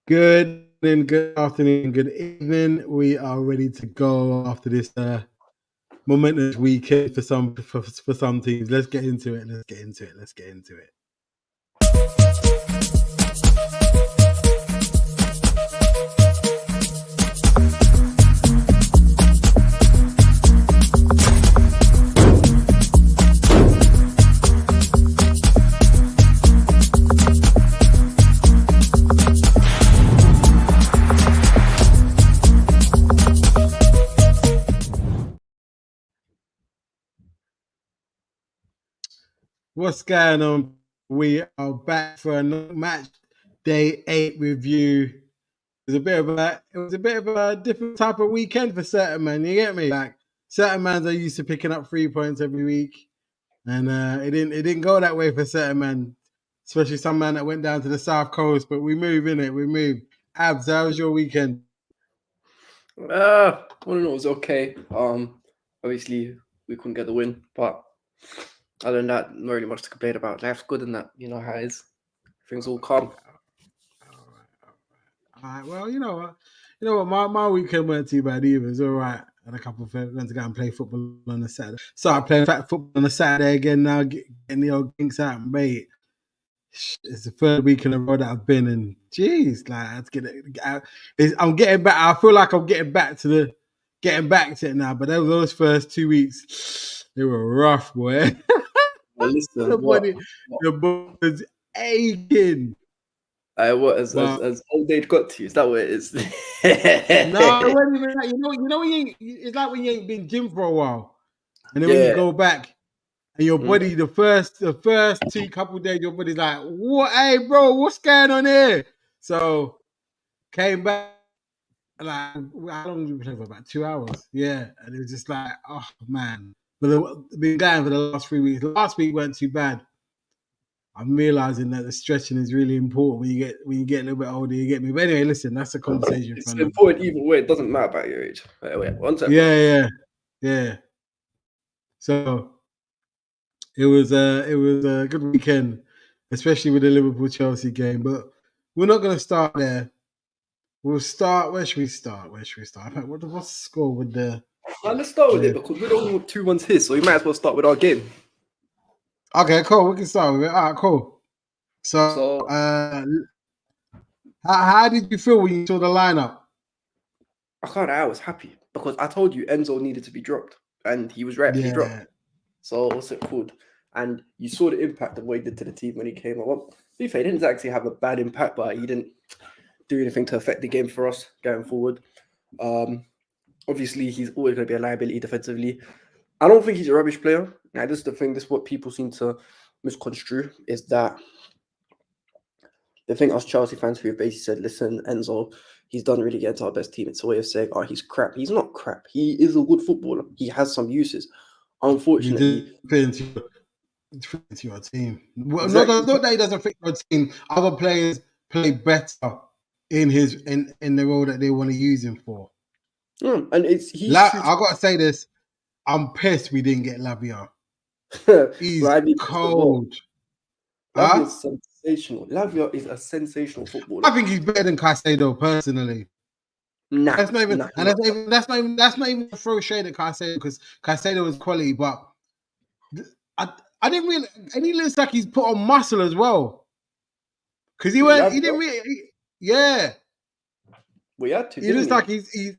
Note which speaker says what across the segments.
Speaker 1: Good and good afternoon, good evening. We are ready to go after this momentous weekend for some teams. Let's get into it. Let's get into it. What's going on? We are back for another match day 8 review. It was a bit of a different type of weekend for certain men. You get me? Like certain men are used to picking up 3 points every week, and it didn't go that way for certain men, especially some man that went down to the South Coast. But we move in it. We move. Abs, how was your weekend?
Speaker 2: I don't know, it was okay. Obviously we couldn't get the win, but other than that, not really much to complain about. Life's good in that, you know how it is. Things all calm.
Speaker 1: All right. Well, you know what. My weekend weren't too bad either. It was all right. Had a couple of friends went to go and play football on the Saturday. Started playing football on the Saturday again now, getting the old ginks out, mate. It's the third week in a row that I've been in. Jeez, like I'm getting back. I feel like I'm getting back to it now. But those first 2 weeks, they were rough, boy.
Speaker 2: Well, listen,
Speaker 1: the body was aching.
Speaker 2: What as old age got to you? Is that what it is?
Speaker 1: No, it wasn't even that. You know, it's like when you ain't been gym for a while, and then when you go back, and your body, the first 2 couple days, your body's like, "What? Hey, bro, what's going on here?" So came back. Like, how long did we play for? About 2 hours. Yeah, and it was just like, oh man. But I've been going for the last 3 weeks. Last week weren't too bad. I'm realizing that the stretching is really important when you get a little bit older. You get me. But anyway, listen, that's a conversation.
Speaker 2: It's important either way. It doesn't matter about your age. Wait, one second.
Speaker 1: Yeah. So it was a good weekend, especially with the Liverpool Chelsea game. But we're not going to start there. We'll start. Where should we start? What's the score with the?
Speaker 2: Let's start with it because we're the only 2-1 here, so we might as well start with our game.
Speaker 1: Okay, cool. We can start with it. All right, cool. So how did you feel when you saw the lineup?
Speaker 2: I was happy because I told you Enzo needed to be dropped, and he was rightfully dropped. So what's it called? And you saw the impact of what he did to the team when he came up. Well, to be fair, he didn't actually have a bad impact, but he didn't do anything to affect the game for us going forward. Obviously, he's always going to be a liability defensively. I don't think he's a rubbish player. Now, this is the thing. This is what people seem to misconstrue, is that they think us Chelsea fans who have basically said, listen, Enzo, he's done really get into our best team. It's a way of saying, oh, he's crap. He's not crap. He is a good footballer. He has some uses. Unfortunately,
Speaker 1: fit into your team. Well, exactly. Not that he doesn't fit your team. Other players play better in the role that they want to use him for.
Speaker 2: And
Speaker 1: I gotta say this. I'm pissed we didn't get Lavia. He's cold.
Speaker 2: Lavia is sensational. Lavia is a sensational footballer.
Speaker 1: I think he's better than Caicedo personally.
Speaker 2: Nah,
Speaker 1: that's not even a throw shade at Caicedo because Caicedo is quality, but I didn't really. And he looks like he's put on muscle as well. Because he didn't really. Yeah.
Speaker 2: We had to.
Speaker 1: He looks like he's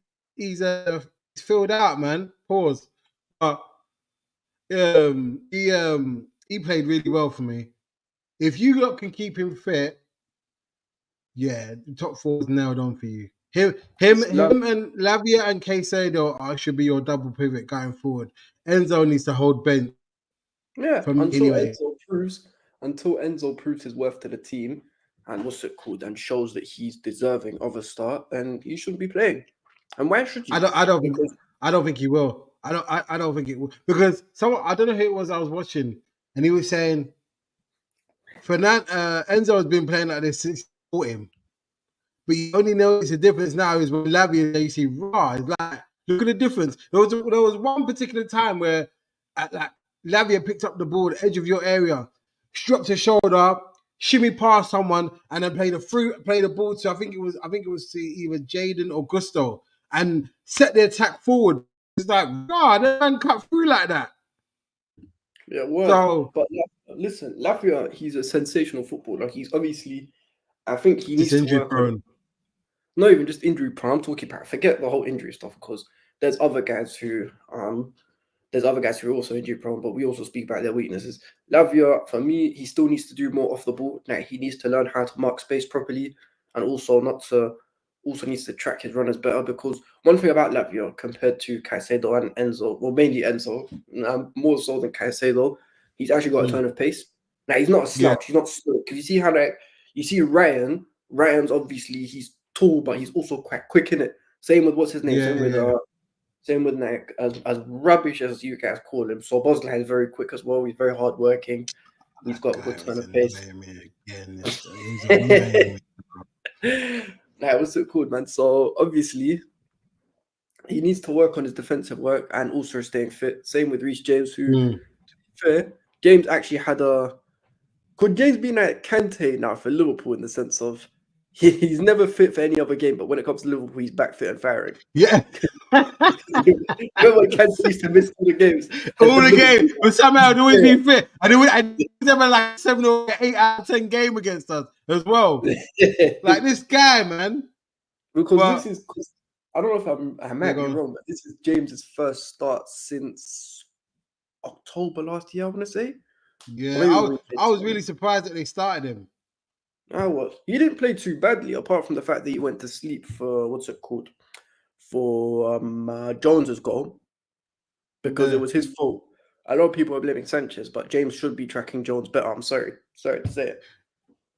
Speaker 1: filled out, man. Pause. But he played really well for me. If you lot can keep him fit, yeah, the top 4 is nailed on for you. Him and Lavia and Caicedo should be your double pivot going forward. Enzo needs to hold bench.
Speaker 2: Yeah, until Enzo proves his worth to the team and and shows that he's deserving of a start, then he shouldn't be playing. And why should you?
Speaker 1: I don't think he will. I don't think it will, because I don't know who it was I was watching, and he was saying Enzo has been playing like this since he bought him. But you only notice the difference now is when Lavia, you see, it's like, look at the difference. There was one particular time where Lavia picked up the ball, the edge of your area, dropped his shoulder, shimmy past someone and then play the ball to I think it was to either Jaden or Gusto and set the attack forward. It's like, God, they man cut through like that.
Speaker 2: Yeah, word.
Speaker 1: So,
Speaker 2: but listen, Lavia, he's a sensational footballer. He's obviously, I think he needs to work on. Not even just injury prone. I'm talking about forget the whole injury stuff because there's other guys who are also injury prone, but we also speak about their weaknesses. Lavia, for me, he still needs to do more off the ball. Now he needs to learn how to mark space properly, and also needs to track his runners better. Because one thing about Lavia compared to Caicedo and Enzo, well mainly Enzo, more so than Caicedo, he's actually got a turn of pace. Now he's not a slouch. He's not slow. Because you see how you see Ryan's obviously he's tall, but he's also quite quick in it. Same with what's his name. Same with like as rubbish as you guys call him. So Bosley is very quick as well. He's very hardworking. He's got a good turn of pace. Nah, what's it called, man? So obviously he needs to work on his defensive work and also staying fit. Same with Reece James, who to be fair, James actually could James be like Kante now for Liverpool in the sense of he's never fit for any other game, but when it comes to Liverpool, he's back fit and firing.
Speaker 1: Yeah.
Speaker 2: Remember Kante used to miss all the games.
Speaker 1: But somehow he'd always be fit. And it was never like 7 or 8 out of 10 game against us as well. Like this guy, man.
Speaker 2: Because this is, I don't know if I might be wrong, but this is James's first start since October last year, I want to say.
Speaker 1: Yeah, I was really surprised that they started him.
Speaker 2: I was. He didn't play too badly, apart from the fact that he went to sleep for what's it called, for Jones's goal, because it was his fault. A lot of people are blaming Sanchez, but James should be tracking Jones better. I'm sorry to say it.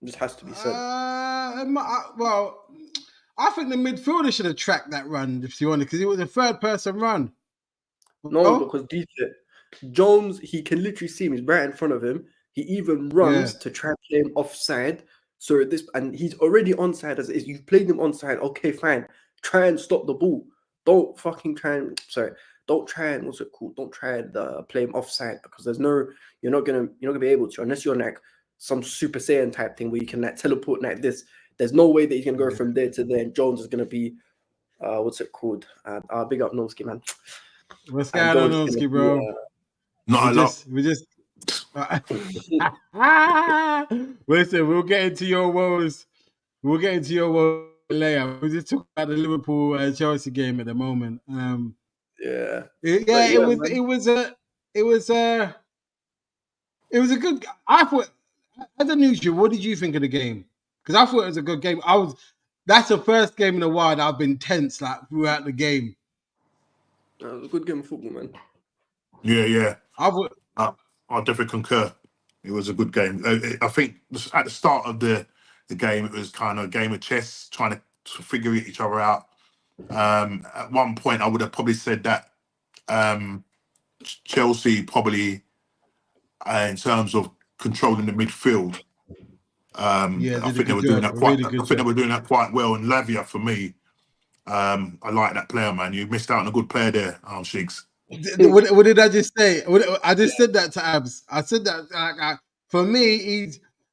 Speaker 2: It just has to be said.
Speaker 1: Well, I think the midfielder should have tracked that run, if you want, because it was a third-person run.
Speaker 2: No, because Jones, he can literally see him. He's right in front of him. He even runs to try and play him offside. So and he's already onside as it is. You've played him onside. Okay, fine. Try and stop the ball. Don't try and what's it called? Don't try and play him offside because you're not gonna be able to unless you're like some Super Saiyan type thing where you can like teleport like this. There's no way that you can go from there to there. And Jones is gonna be what's it called? Big up Nowski, man.
Speaker 1: What's going on, Nowski, bro?
Speaker 3: Not a lot.
Speaker 1: We just listen, we'll get into your woes. We'll get into your woes later. We just talk about the Liverpool Chelsea game at the moment. It was a good. I thought, as a neutral, what did you think of the game? Because I thought it was a good game. That's the first game in a while that I've been tense like throughout the game.
Speaker 2: It was a good game of football, man.
Speaker 3: Yeah. I definitely concur. It was a good game. I think at the start of the game, it was kind of a game of chess, trying to figure each other out. At one point, I would have probably said that Chelsea probably, in terms of controlling the midfield, I think they were doing that quite. I think they were doing that quite well. And Lavia, for me, I like that player, man. You missed out on a good player there, Shigs.
Speaker 1: What did I just say? I just said that to Abs. I said that for me,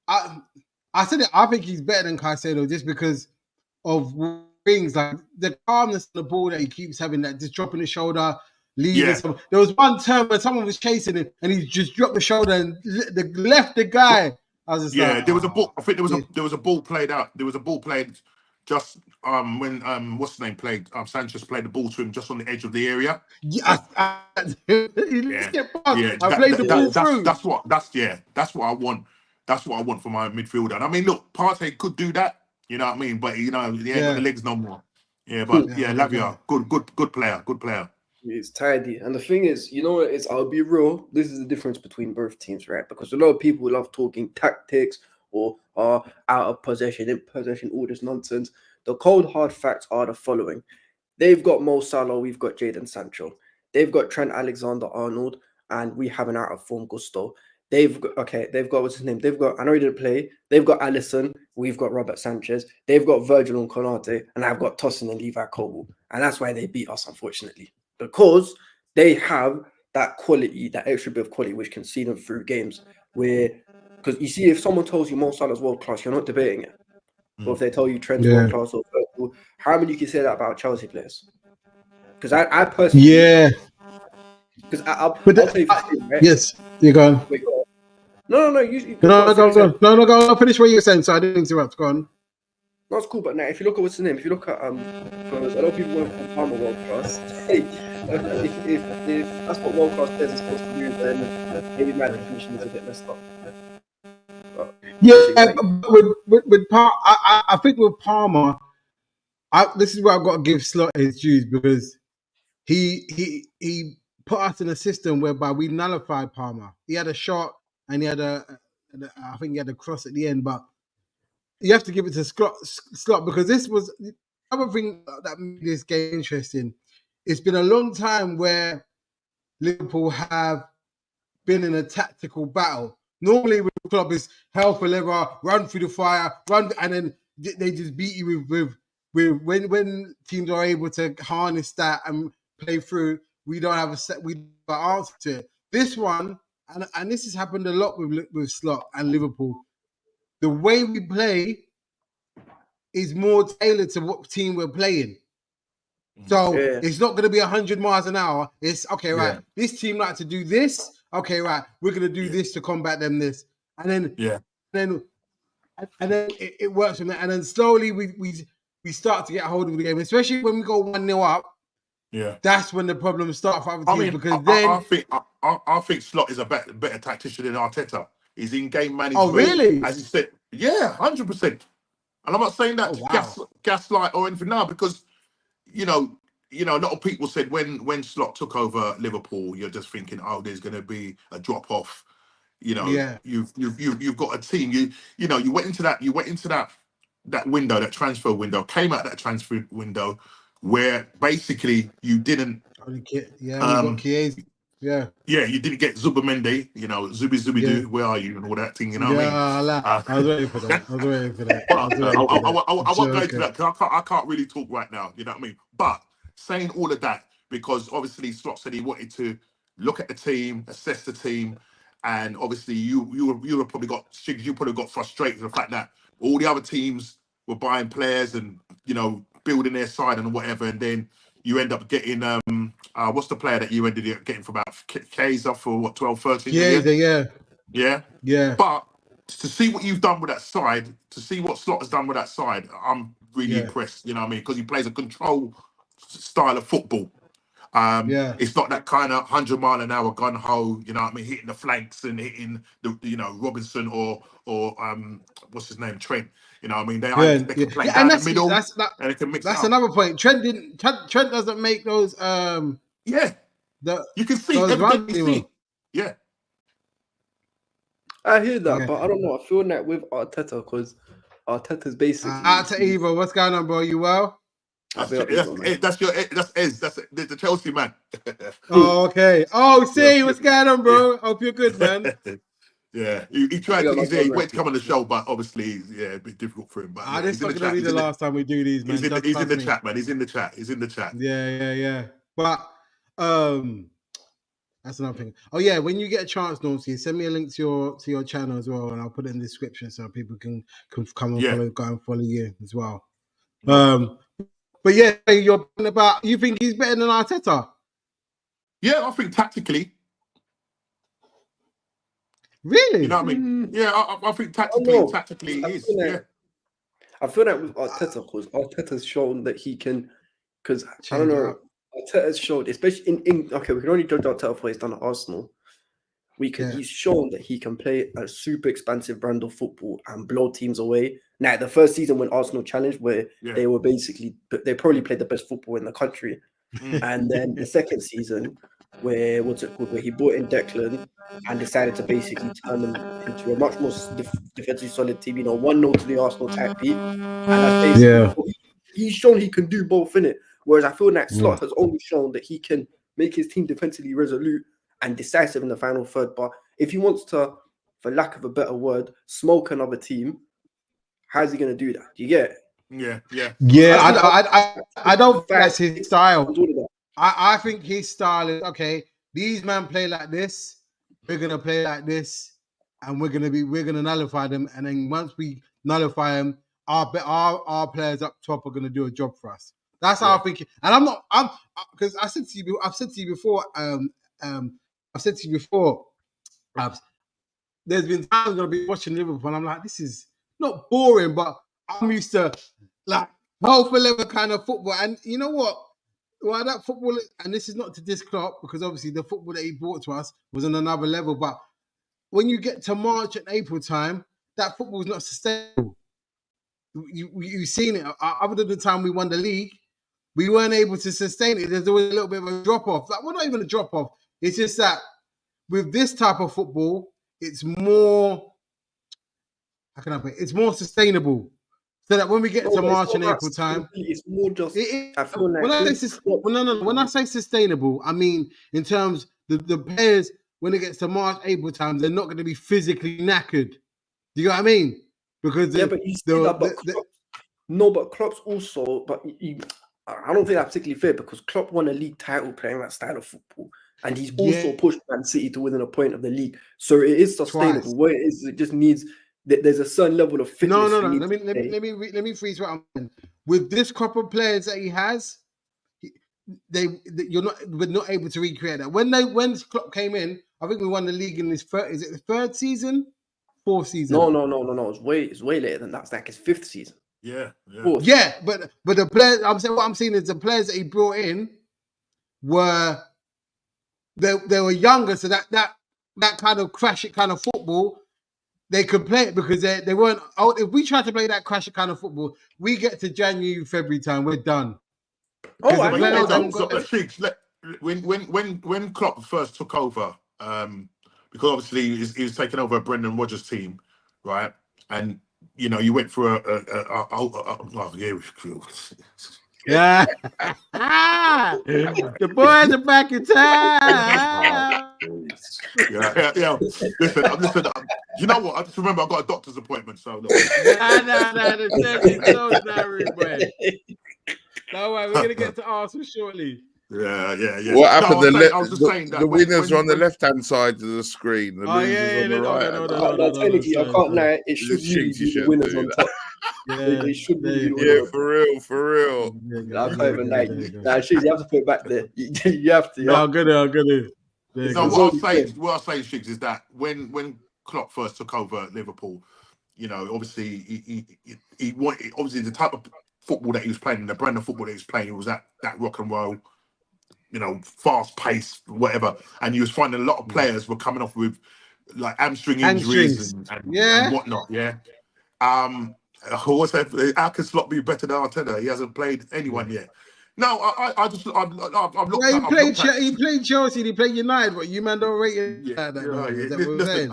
Speaker 1: I said it. I think he's better than Caicedo just because of things like the calmness on the ball that he keeps having, that just dropping the shoulder, leaving. There was one turn where someone was chasing him and he just dropped the shoulder and left the guy. I was just
Speaker 3: there was a ball. I think there was a ball played out. There was a ball played just when what's his name played. Sanchez played the ball to him just on the edge of the area.
Speaker 1: I played the ball through.
Speaker 3: That's what I want. That's what I want for my midfielder. And I mean, look, Partey could do that. You know what I mean? But he ain't got the legs no more. Yeah, but Lavia, good player, good player.
Speaker 2: It's tidy. And the thing is, I'll be real, this is the difference between both teams, right? Because a lot of people love talking tactics or out of possession, in possession, all this nonsense. The cold hard facts are the following. They've got Mo Salah, we've got Jadon Sancho. They've got Trent Alexander-Arnold, and we have an out of form Gusto. They've got what's his name? I know he didn't play. They've got Alisson. We've got Robert Sanchez. They've got Virgil and Konate, and I've got Tosin and Levi Colwill. And that's why they beat us, unfortunately, because they have that quality, that extra bit of quality, which can see them through games. Where Because you see, if someone tells you Mo Salah's world class, you're not debating it. Or if they tell you Trent's world class or how many you can say that about Chelsea players? Because I personally, because I'll tell you, right?
Speaker 1: Yes, you're going.
Speaker 2: Wait, go on. No. You
Speaker 1: No, go on. Finish what you were saying. So I didn't interrupt. Go on.
Speaker 2: No, it's cool, but now if you look at what's the name, if you look at because a lot of people want to call Palmer world class. if that's what world class players are supposed to do, then maybe my definition is a bit messed up. But,
Speaker 1: with Palmer, I think with Palmer, this is where I've got to give Slot his dues because he put us in a system whereby we nullified Palmer. He had a shot and he had I think he had a cross at the end, but you have to give it to Slot because this was the other thing that made this game interesting. It's been a long time where Liverpool have been in a tactical battle. Normally with the club is hell for leather, run through the fire, and then they just beat you with when teams are able to harness that and play through. We don't have an answer to it. This one, and this has happened a lot with Slot and Liverpool. The way we play is more tailored to what team we're playing. So it's not going to be 100 miles an hour. It's okay, right? Yeah. This team like to do this. Okay, right. We're going to do this to combat them. This, and then it works from that. And then slowly we start to get a hold of the game, especially when we go 1-0 up.
Speaker 3: Yeah,
Speaker 1: that's when the problems start for other teams. Because then
Speaker 3: I think Slot is a better tactician than Arteta. He's in game management.
Speaker 1: Oh, really?
Speaker 3: As he said, 100%. And I'm not saying that to gaslight or anything now, because you know, a lot of people said when Slot took over Liverpool, you're just thinking, oh, there's going to be a drop off. You've got a team. You went into that window, that transfer window, came out that transfer window where basically you didn't.
Speaker 1: We got Chiesa. Yeah,
Speaker 3: you didn't get Zubamendi, Zubi, where are you, and all that thing, what I mean?
Speaker 1: I was waiting for that.
Speaker 3: I won't go into that because I can't really talk right now, you know what I mean? But saying all of that, because obviously Slot said he wanted to look at the team, assess the team, and obviously you probably got frustrated with the fact that all the other teams were buying players and, building their side and whatever, and then you end up getting what's the player that you ended up getting for about Chiesa for what 12, 13 million? Yeah. But to see what you've done with that side, to see what Slot has done with that side, I'm really impressed. You know what I mean? Because he plays a control style of football. It's not that kind of 100-mile-an-hour gun ho. You know what I mean? Hitting the flanks and hitting the Robinson or what's his name, Trent. You know what I mean? They can play down the middle and they can mix.
Speaker 1: That's another point. Trent doesn't make those.
Speaker 3: You can see everything. Yeah.
Speaker 2: I hear that, but I don't know. I feel that with Arteta, because Arteta's basically.
Speaker 1: Out to Evo, what's going on, bro? You well?
Speaker 3: That's Ez. That's the Chelsea man.
Speaker 1: Oh, okay. Oh, see, what's going on, bro? Hope you're good, man.
Speaker 3: He tried to. He went to come on the show, but obviously, a bit difficult for him. But
Speaker 1: this is not going to be the last time we do these, man.
Speaker 3: He's in the chat, man. He's in the chat.
Speaker 1: Yeah. But that's another thing. Oh yeah, when you get a chance, Norty, send me a link to your channel as well, and I'll put it in the description so people can come and go and follow you as well. But yeah, you're about. You think he's better than Arteta?
Speaker 3: Yeah, I think tactically.
Speaker 1: Really?
Speaker 3: You know what I mean? Yeah, I think tactically he is.
Speaker 2: I feel that with Arteta, because Arteta's shown that he can. Because I don't know, Arteta's shown, especially in okay, we can only judge Arteta for what he's done at Arsenal. He's shown that he can play a super expansive brand of football and blow teams away. Now, the first season when Arsenal challenged, where they were they probably played the best football in the country. And then the second season, where he brought in Declan and decided to basically turn them into a much more defensively solid team. 1-0 to the Arsenal attack beat. And that's basically he's shown he can do both, innit? Whereas I feel that Slot has only shown that he can make his team defensively resolute and decisive in the final third. But if he wants to, for lack of a better word, smoke another team, how's he going to do that? Do you get it?
Speaker 1: Yeah. I don't think that's his style. I think his style is, okay, these men play like this. We're going to play like this. and we're gonna nullify them. And then once we nullify them, our players up top are gonna do a job for us. That's how I think. And I'm because I've said to you before. There's been times I'm gonna be watching Liverpool, and I'm like, this is not boring, but I'm used to like powerful level kind of football. And you know what? Well, that football, and this is not to diss Klopp, because obviously the football that he brought to us was on another level. But when you get to March and April time, that football is not sustainable. You've seen it. Other than the time we won the league, we weren't able to sustain it. There's always a little bit of a drop off. Like, we're not even a drop off. It's just that with this type of football, it's more. How can I put it? It's more sustainable. So that when we get to March and April time,
Speaker 2: it's more just.
Speaker 1: I feel like when I say sustainable, I mean in terms the players when it gets to March, April time, they're not going to be physically knackered. Do you know what I mean? Because
Speaker 2: but you see that. But Klopp's also. But I don't think that's particularly fair, because Klopp won a league title playing that style of football, and he's also pushed Man City to within a point of the league. So it is sustainable.
Speaker 1: Twice.
Speaker 2: What it is, it just needs. There's a certain level of fitness.
Speaker 1: No. Let me freeze what I'm saying. With this crop of players that he has, we're not able to recreate that. When Klopp came in, I think we won the league in his is it the third season, fourth season?
Speaker 2: No. It's way later than that. It's like his fifth season.
Speaker 3: Yeah.
Speaker 1: But the players, what I'm saying is the players that he brought in were they were younger, so that kind of crash it kind of football. They could play it because they weren't. Oh, if we try to play that crash kind of football, we get to January, February time, we're done.
Speaker 3: When Klopp first took over, because obviously he was taking over Brendan Rodgers' team, right? And you went through
Speaker 1: Yeah. The boys are back in town.
Speaker 3: Yeah. Listen. You know what? I just remember I got a doctor's appointment, so look.
Speaker 1: The surgery's closed now, boy. Don't worry, we're gonna get to Arsenal shortly.
Speaker 3: Yeah.
Speaker 4: What happened?
Speaker 3: I was just saying that
Speaker 4: the winners are on the left-hand side of the screen. The losers on the right.
Speaker 2: I can't lie. It should be the winners on top. They should be.
Speaker 4: Yeah, for real.
Speaker 2: I can't even lie. Nah, you have to put it back there. You have to.
Speaker 1: I'm gonna.
Speaker 3: So what I'm saying, Shigs, is that when Klopp first took over Liverpool, obviously he wanted, obviously the type of football that he was playing, the brand of football that he was playing, it was that rock and roll, fast pace, whatever. And he was finding a lot of players were coming off with like hamstring injuries and whatnot. Yeah. How can Slot be better than Arteta? He hasn't played anyone yet. No, I've looked at.
Speaker 1: He played Chelsea. He played United. But you man don't rate it like that. Is that what we're saying?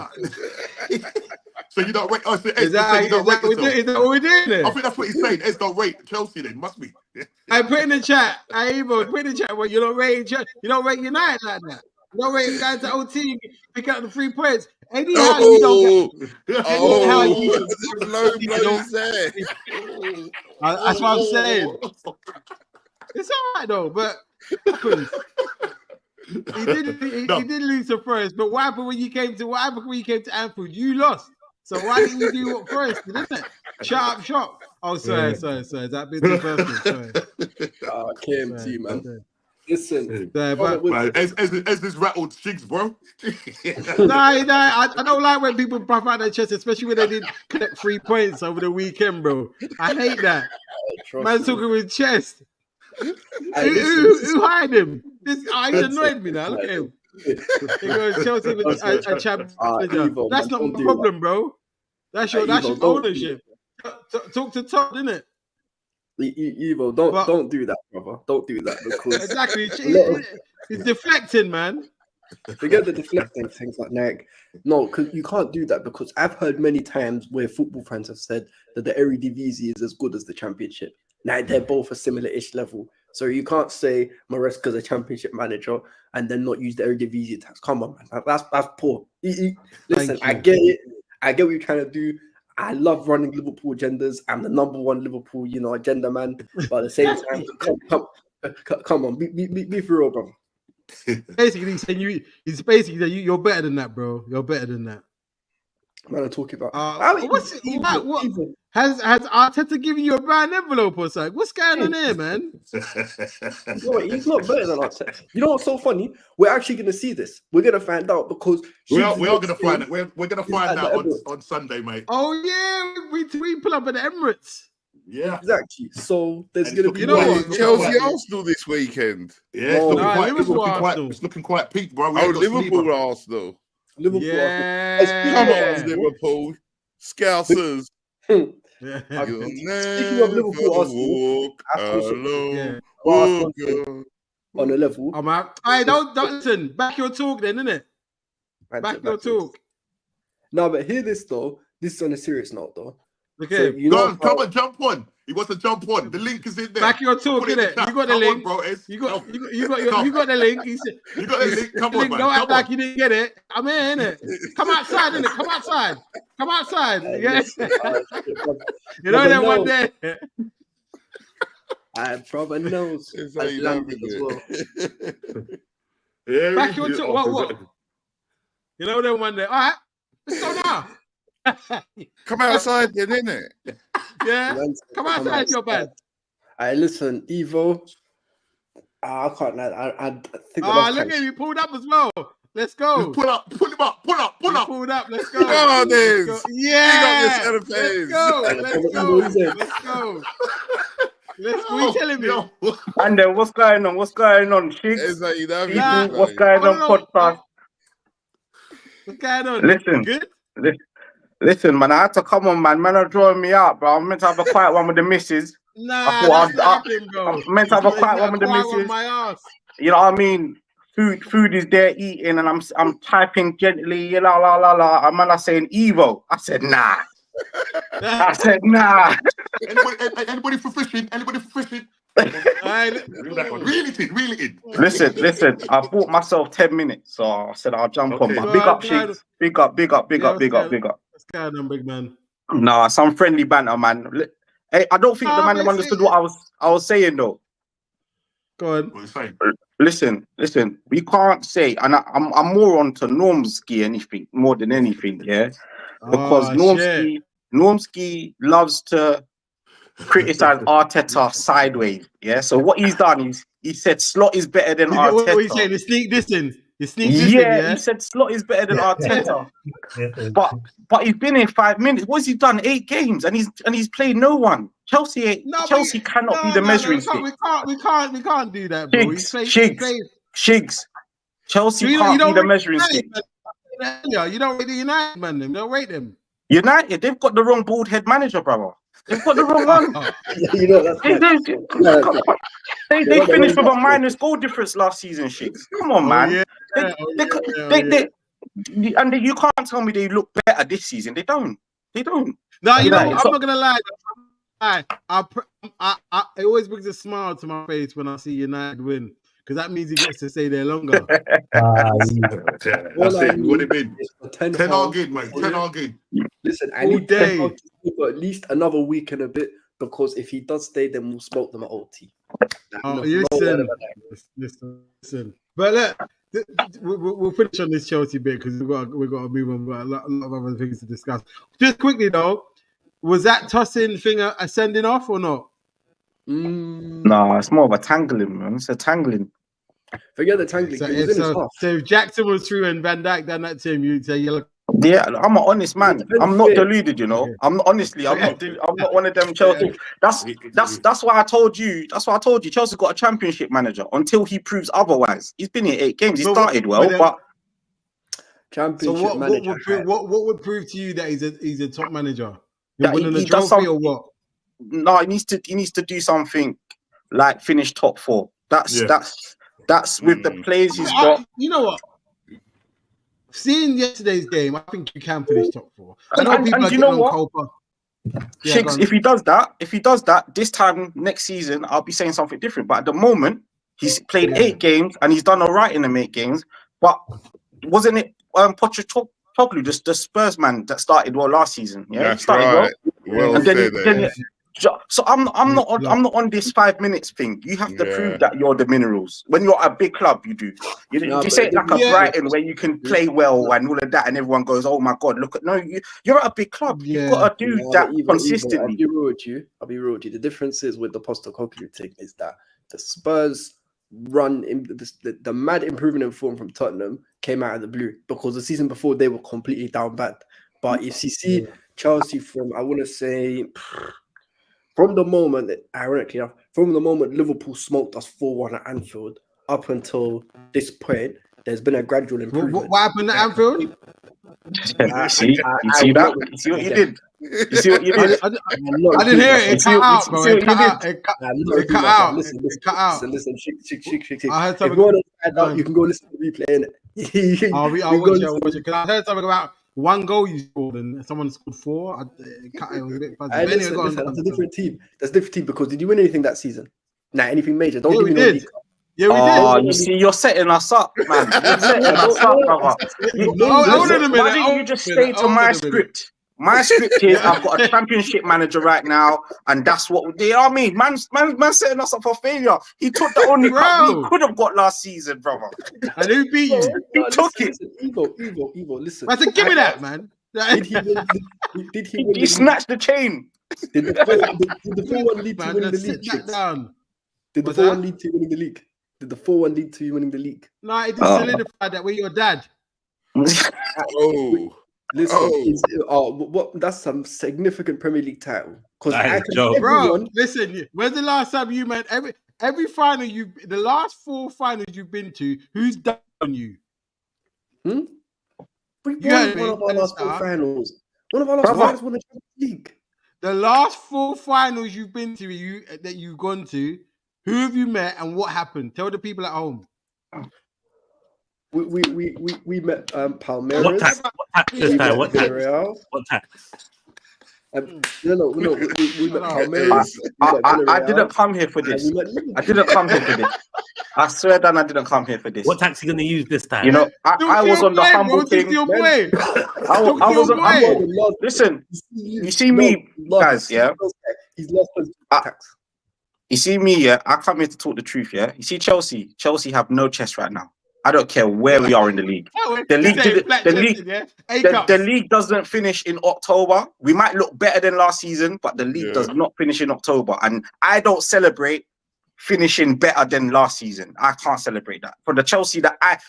Speaker 3: So you don't rate us?
Speaker 1: Is that what we're doing there?
Speaker 3: I think that's what he's saying. Eds don't rate Chelsea. Then must be.
Speaker 1: I put in the chat. Put in the chat. Well, you don't rate Chelsea. You don't rate United like that. You don't rate guys to old team. Pick up the 3 points. Anyhow, you don't get. That's what I'm saying. It's all right though, but he did lose to first. But what happened when you came to Anfield? You lost. So why didn't you do what first? Isn't it? Shut up, shop. Oh, sorry. That bit too personal. Sorry.
Speaker 2: KMT, man. Listen,
Speaker 3: as this rattled Shigs, bro.
Speaker 1: No, I don't like when people puff out their chest, especially when they did collect 3 points over the weekend, bro. I hate that. Man's talking with chest. Who hired him? He's annoyed me now. Look at him. He goes Chelsea with a champion. That's not my problem, bro. That's your ownership. Talk to Todd, isn't it?
Speaker 2: Evo, don't do that, brother. Don't do that because
Speaker 1: exactly. He's deflecting, man.
Speaker 2: Forget the deflecting things like that. No, because you can't do that, because I've heard many times where football fans have said that the Eredivisie is as good as the Championship. Now they're both a similar-ish level, so you can't say Maresca's a Championship manager and then not use the Eredivisie tax. Come on, man, that's poor. Listen, I get it. I get what you're trying to do. I love running Liverpool agendas. I'm the number one Liverpool, agenda man. But at the same time, come on, be for real, bro.
Speaker 1: Basically, he's saying you're better than that, bro. You're better than that.
Speaker 2: Man, I'm talking about.
Speaker 1: What's it? What has Arteta given you a brown envelope or something? What's going on here, man?
Speaker 2: No, he's not better than Arteta. You know what's so funny? We're actually going to see this. We're going to find out because
Speaker 3: we are going to find it. We're going to find out on Sunday, mate.
Speaker 1: Oh yeah, we pull up at the Emirates.
Speaker 3: Yeah,
Speaker 2: exactly. So there's going to be
Speaker 4: Chelsea Arsenal this weekend.
Speaker 3: Yeah, it's looking quite peak, bro.
Speaker 4: Liverpool Arsenal.
Speaker 2: Liverpool.
Speaker 4: Come on, Liverpool. Scousers.
Speaker 2: Speaking of Liverpool, Arsenal. On a level.
Speaker 1: I'm out. Hey, don't listen. Back your talk then, innit? Back your talk.
Speaker 2: No, but hear this though. This is on a serious note though.
Speaker 1: Okay.
Speaker 3: So, come on, jump on. He wants to jump on. The link is in there.
Speaker 1: Back your talk, innit? You got the link.
Speaker 3: On, bro.
Speaker 1: You got the link.
Speaker 3: You got the link. Come on, man.
Speaker 1: Don't act like you didn't get it. I'm here, innit? Come outside, innit? Come outside. Come outside. Yes. You know that one day.
Speaker 2: I probably knows.
Speaker 4: As well.
Speaker 1: Yeah, back your talk. What? You know that one day. All right. Let's go now.
Speaker 4: Come outside then, innit?
Speaker 1: Yeah. Come outside, your bad.
Speaker 2: Listen, Evo. I can't. I think.
Speaker 1: Look at you pulled up as well. Let's go.
Speaker 3: Pull up. Pull him up. Pull up. Pull up.
Speaker 1: Pulled up. Let's go.
Speaker 4: Come on,
Speaker 1: Let's go. Yeah.
Speaker 4: Let's
Speaker 1: go. Let's go. Let's go. Let's go. You telling me?
Speaker 5: And then what's going on? What's going on, Shigs? What's going on, podcast?
Speaker 1: What's going on?
Speaker 5: Listen.
Speaker 1: Good?
Speaker 5: Listen, man, I had to come on, man. Man are drawing me out, bro. I'm meant to have a quiet one with the missus.
Speaker 1: Nah, I'm
Speaker 5: meant to have a quiet one with the missus. You know what I mean? Food is there eating, and I'm typing gently, la la la la. And man, I'm saying Evo. I said nah. I said nah.
Speaker 3: Anybody for fishing? Anybody for fishing? Reel it in.
Speaker 5: Listen. I bought myself 10 minutes, so I said I'll jump on. But big up, Shigs. Big up.
Speaker 1: What's going on, big man?
Speaker 5: Nah, some friendly banter, man. Hey, I don't think the man understood what I was saying though.
Speaker 1: Go on.
Speaker 3: What are you saying?
Speaker 5: Listen. We can't say, and I'm more onto Normski more than anything, yeah. Because Normski loves to criticize Arteta sideways, yeah. So what he's done is he said Slot is better than Arteta.
Speaker 1: What are you saying? The sneak distance.
Speaker 5: Yeah, he said Slot is better than Arteta. But he's been in 5 minutes. What's he done? 8 games, and he's played no one. Chelsea cannot be the measuring stick.
Speaker 1: We can't do that, bro.
Speaker 5: Shigs. Chelsea can't be the measuring stick.
Speaker 1: You don't rate the United man. Them don't rate them.
Speaker 5: United, they've got the wrong bald head manager, brother. They've got the wrong one.
Speaker 2: You know that's
Speaker 5: they finished with a minus goal difference last season, Shigs. Come on, man. And you can't tell me they look better this season. They don't.
Speaker 1: No, you know, I'm not gonna lie. It always brings a smile to my face when I see United win, because that means he gets to stay there longer.
Speaker 3: That's it. What it been? 10 argued, mate. 10 argued.
Speaker 2: Listen, I need 10 for at least another week and a bit, because if he does stay, then we'll smoke them at OT.
Speaker 1: Listen. But look, we'll finish on this Chelsea bit because we've got to move on. We've got a lot of other things to discuss. Just quickly though, was that tossing thing a sending off or not?
Speaker 5: No, it's more of a tangling, man. It's a tangling.
Speaker 2: Forget the tangling.
Speaker 1: So if Jackson was through and Van Dijk done that to him, you'd say yellow.
Speaker 5: Yeah, I'm an honest man. I'm not deluded, you know. I'm not one of them Chelsea. That's why I told you. Chelsea got a championship manager until he proves otherwise. He's been in 8 games. He started well, but
Speaker 2: championship manager.
Speaker 1: What would prove to you that he's a top manager?
Speaker 5: Winning a trophy or what? No, he needs to do something like finish top 4. That's with the players he's got.
Speaker 1: You know what? Seeing yesterday's game, I think you can finish top 4. I know people are getting on Copa.
Speaker 5: Shigs, if he does that, this time next season, I'll be saying something different. But at the moment, he's played 8 games and he's done all right in them 8 games. But wasn't it Pochettino, the Spurs man that started well last season? Yeah,
Speaker 4: that's right. Well,
Speaker 5: So I'm not on this 5 minutes thing. You have to prove that you're the minerals. When you're a big club, you do. You say it like a Brighton where you can play well and all of that, and everyone goes, "Oh my God, look at you're at a big club. You've got to do that consistently."
Speaker 2: I'll be real with you. The difference is with the Postecoglou thing is that the Spurs run in the mad improvement in form from Tottenham came out of the blue, because the season before they were completely down bad. But if you see Chelsea from, I want to say, from the moment, ironically enough, from the moment Liverpool smoked us 4-1 at Anfield up until this point, there's been a gradual improvement.
Speaker 1: What happened at Anfield?
Speaker 5: You see that? You see what you did? You see what you did?
Speaker 1: I didn't hear it. It cut out, bro. It cut out.
Speaker 2: Listen.
Speaker 1: I heard something.
Speaker 2: You can go listen to the replay, innit?
Speaker 1: I'll watch it. Because I heard something about one goal you scored and someone scored 4. It was a bit fuzzy.
Speaker 2: Listen, that's a different team. That's a different team, because did you win anything that season? Nah, anything major? Don't give me no league.
Speaker 5: Yeah, we did. Oh, you see, you're setting us up, man. You're setting us up, brother. Why didn't you just stay to my script? My script is I've got a championship manager right now, and that's what they are. Man setting us up for failure. He took the only cup we could have got last season, brother.
Speaker 1: And who beat you?
Speaker 2: He took it. Evo, listen.
Speaker 1: I said, give me that, man.
Speaker 2: Did he win?
Speaker 5: He snatched the chain.
Speaker 2: Did the 4-1 lead to winning the league? Did the 4-1 lead to winning the league? Did the 4-1 lead to you winning the league?
Speaker 1: No, it didn't solidify that we're your dad.
Speaker 2: That's some significant Premier League title.
Speaker 1: Bro, listen, when's the last time you met every final the last 4 finals you've been to, who's done you?
Speaker 2: We won one of our last 4 finals. One of our last finals won the Champions League.
Speaker 1: The last 4 finals you've been to, that you've gone to, who have you met and what happened? Tell the people at home.
Speaker 2: We met Palmeiras.
Speaker 6: What tax this time? What tax?
Speaker 2: No. We met Palmeiras.
Speaker 5: I didn't come here for this. I swear, Dan, I didn't come here for this.
Speaker 6: What tax are you going to use this time?
Speaker 5: You know, I was on the humble thing. I was on. Listen, you see me, guys. Yeah,
Speaker 2: he's lost his tax.
Speaker 5: You see me, yeah. I come here to talk the truth, yeah. You see Chelsea. Chelsea have no chest right now. I don't care where we are in the league. The league doesn't finish in October. We might look better than last season, but the league does not finish in October. And I don't celebrate finishing better than last season. I can't celebrate that. For the Chelsea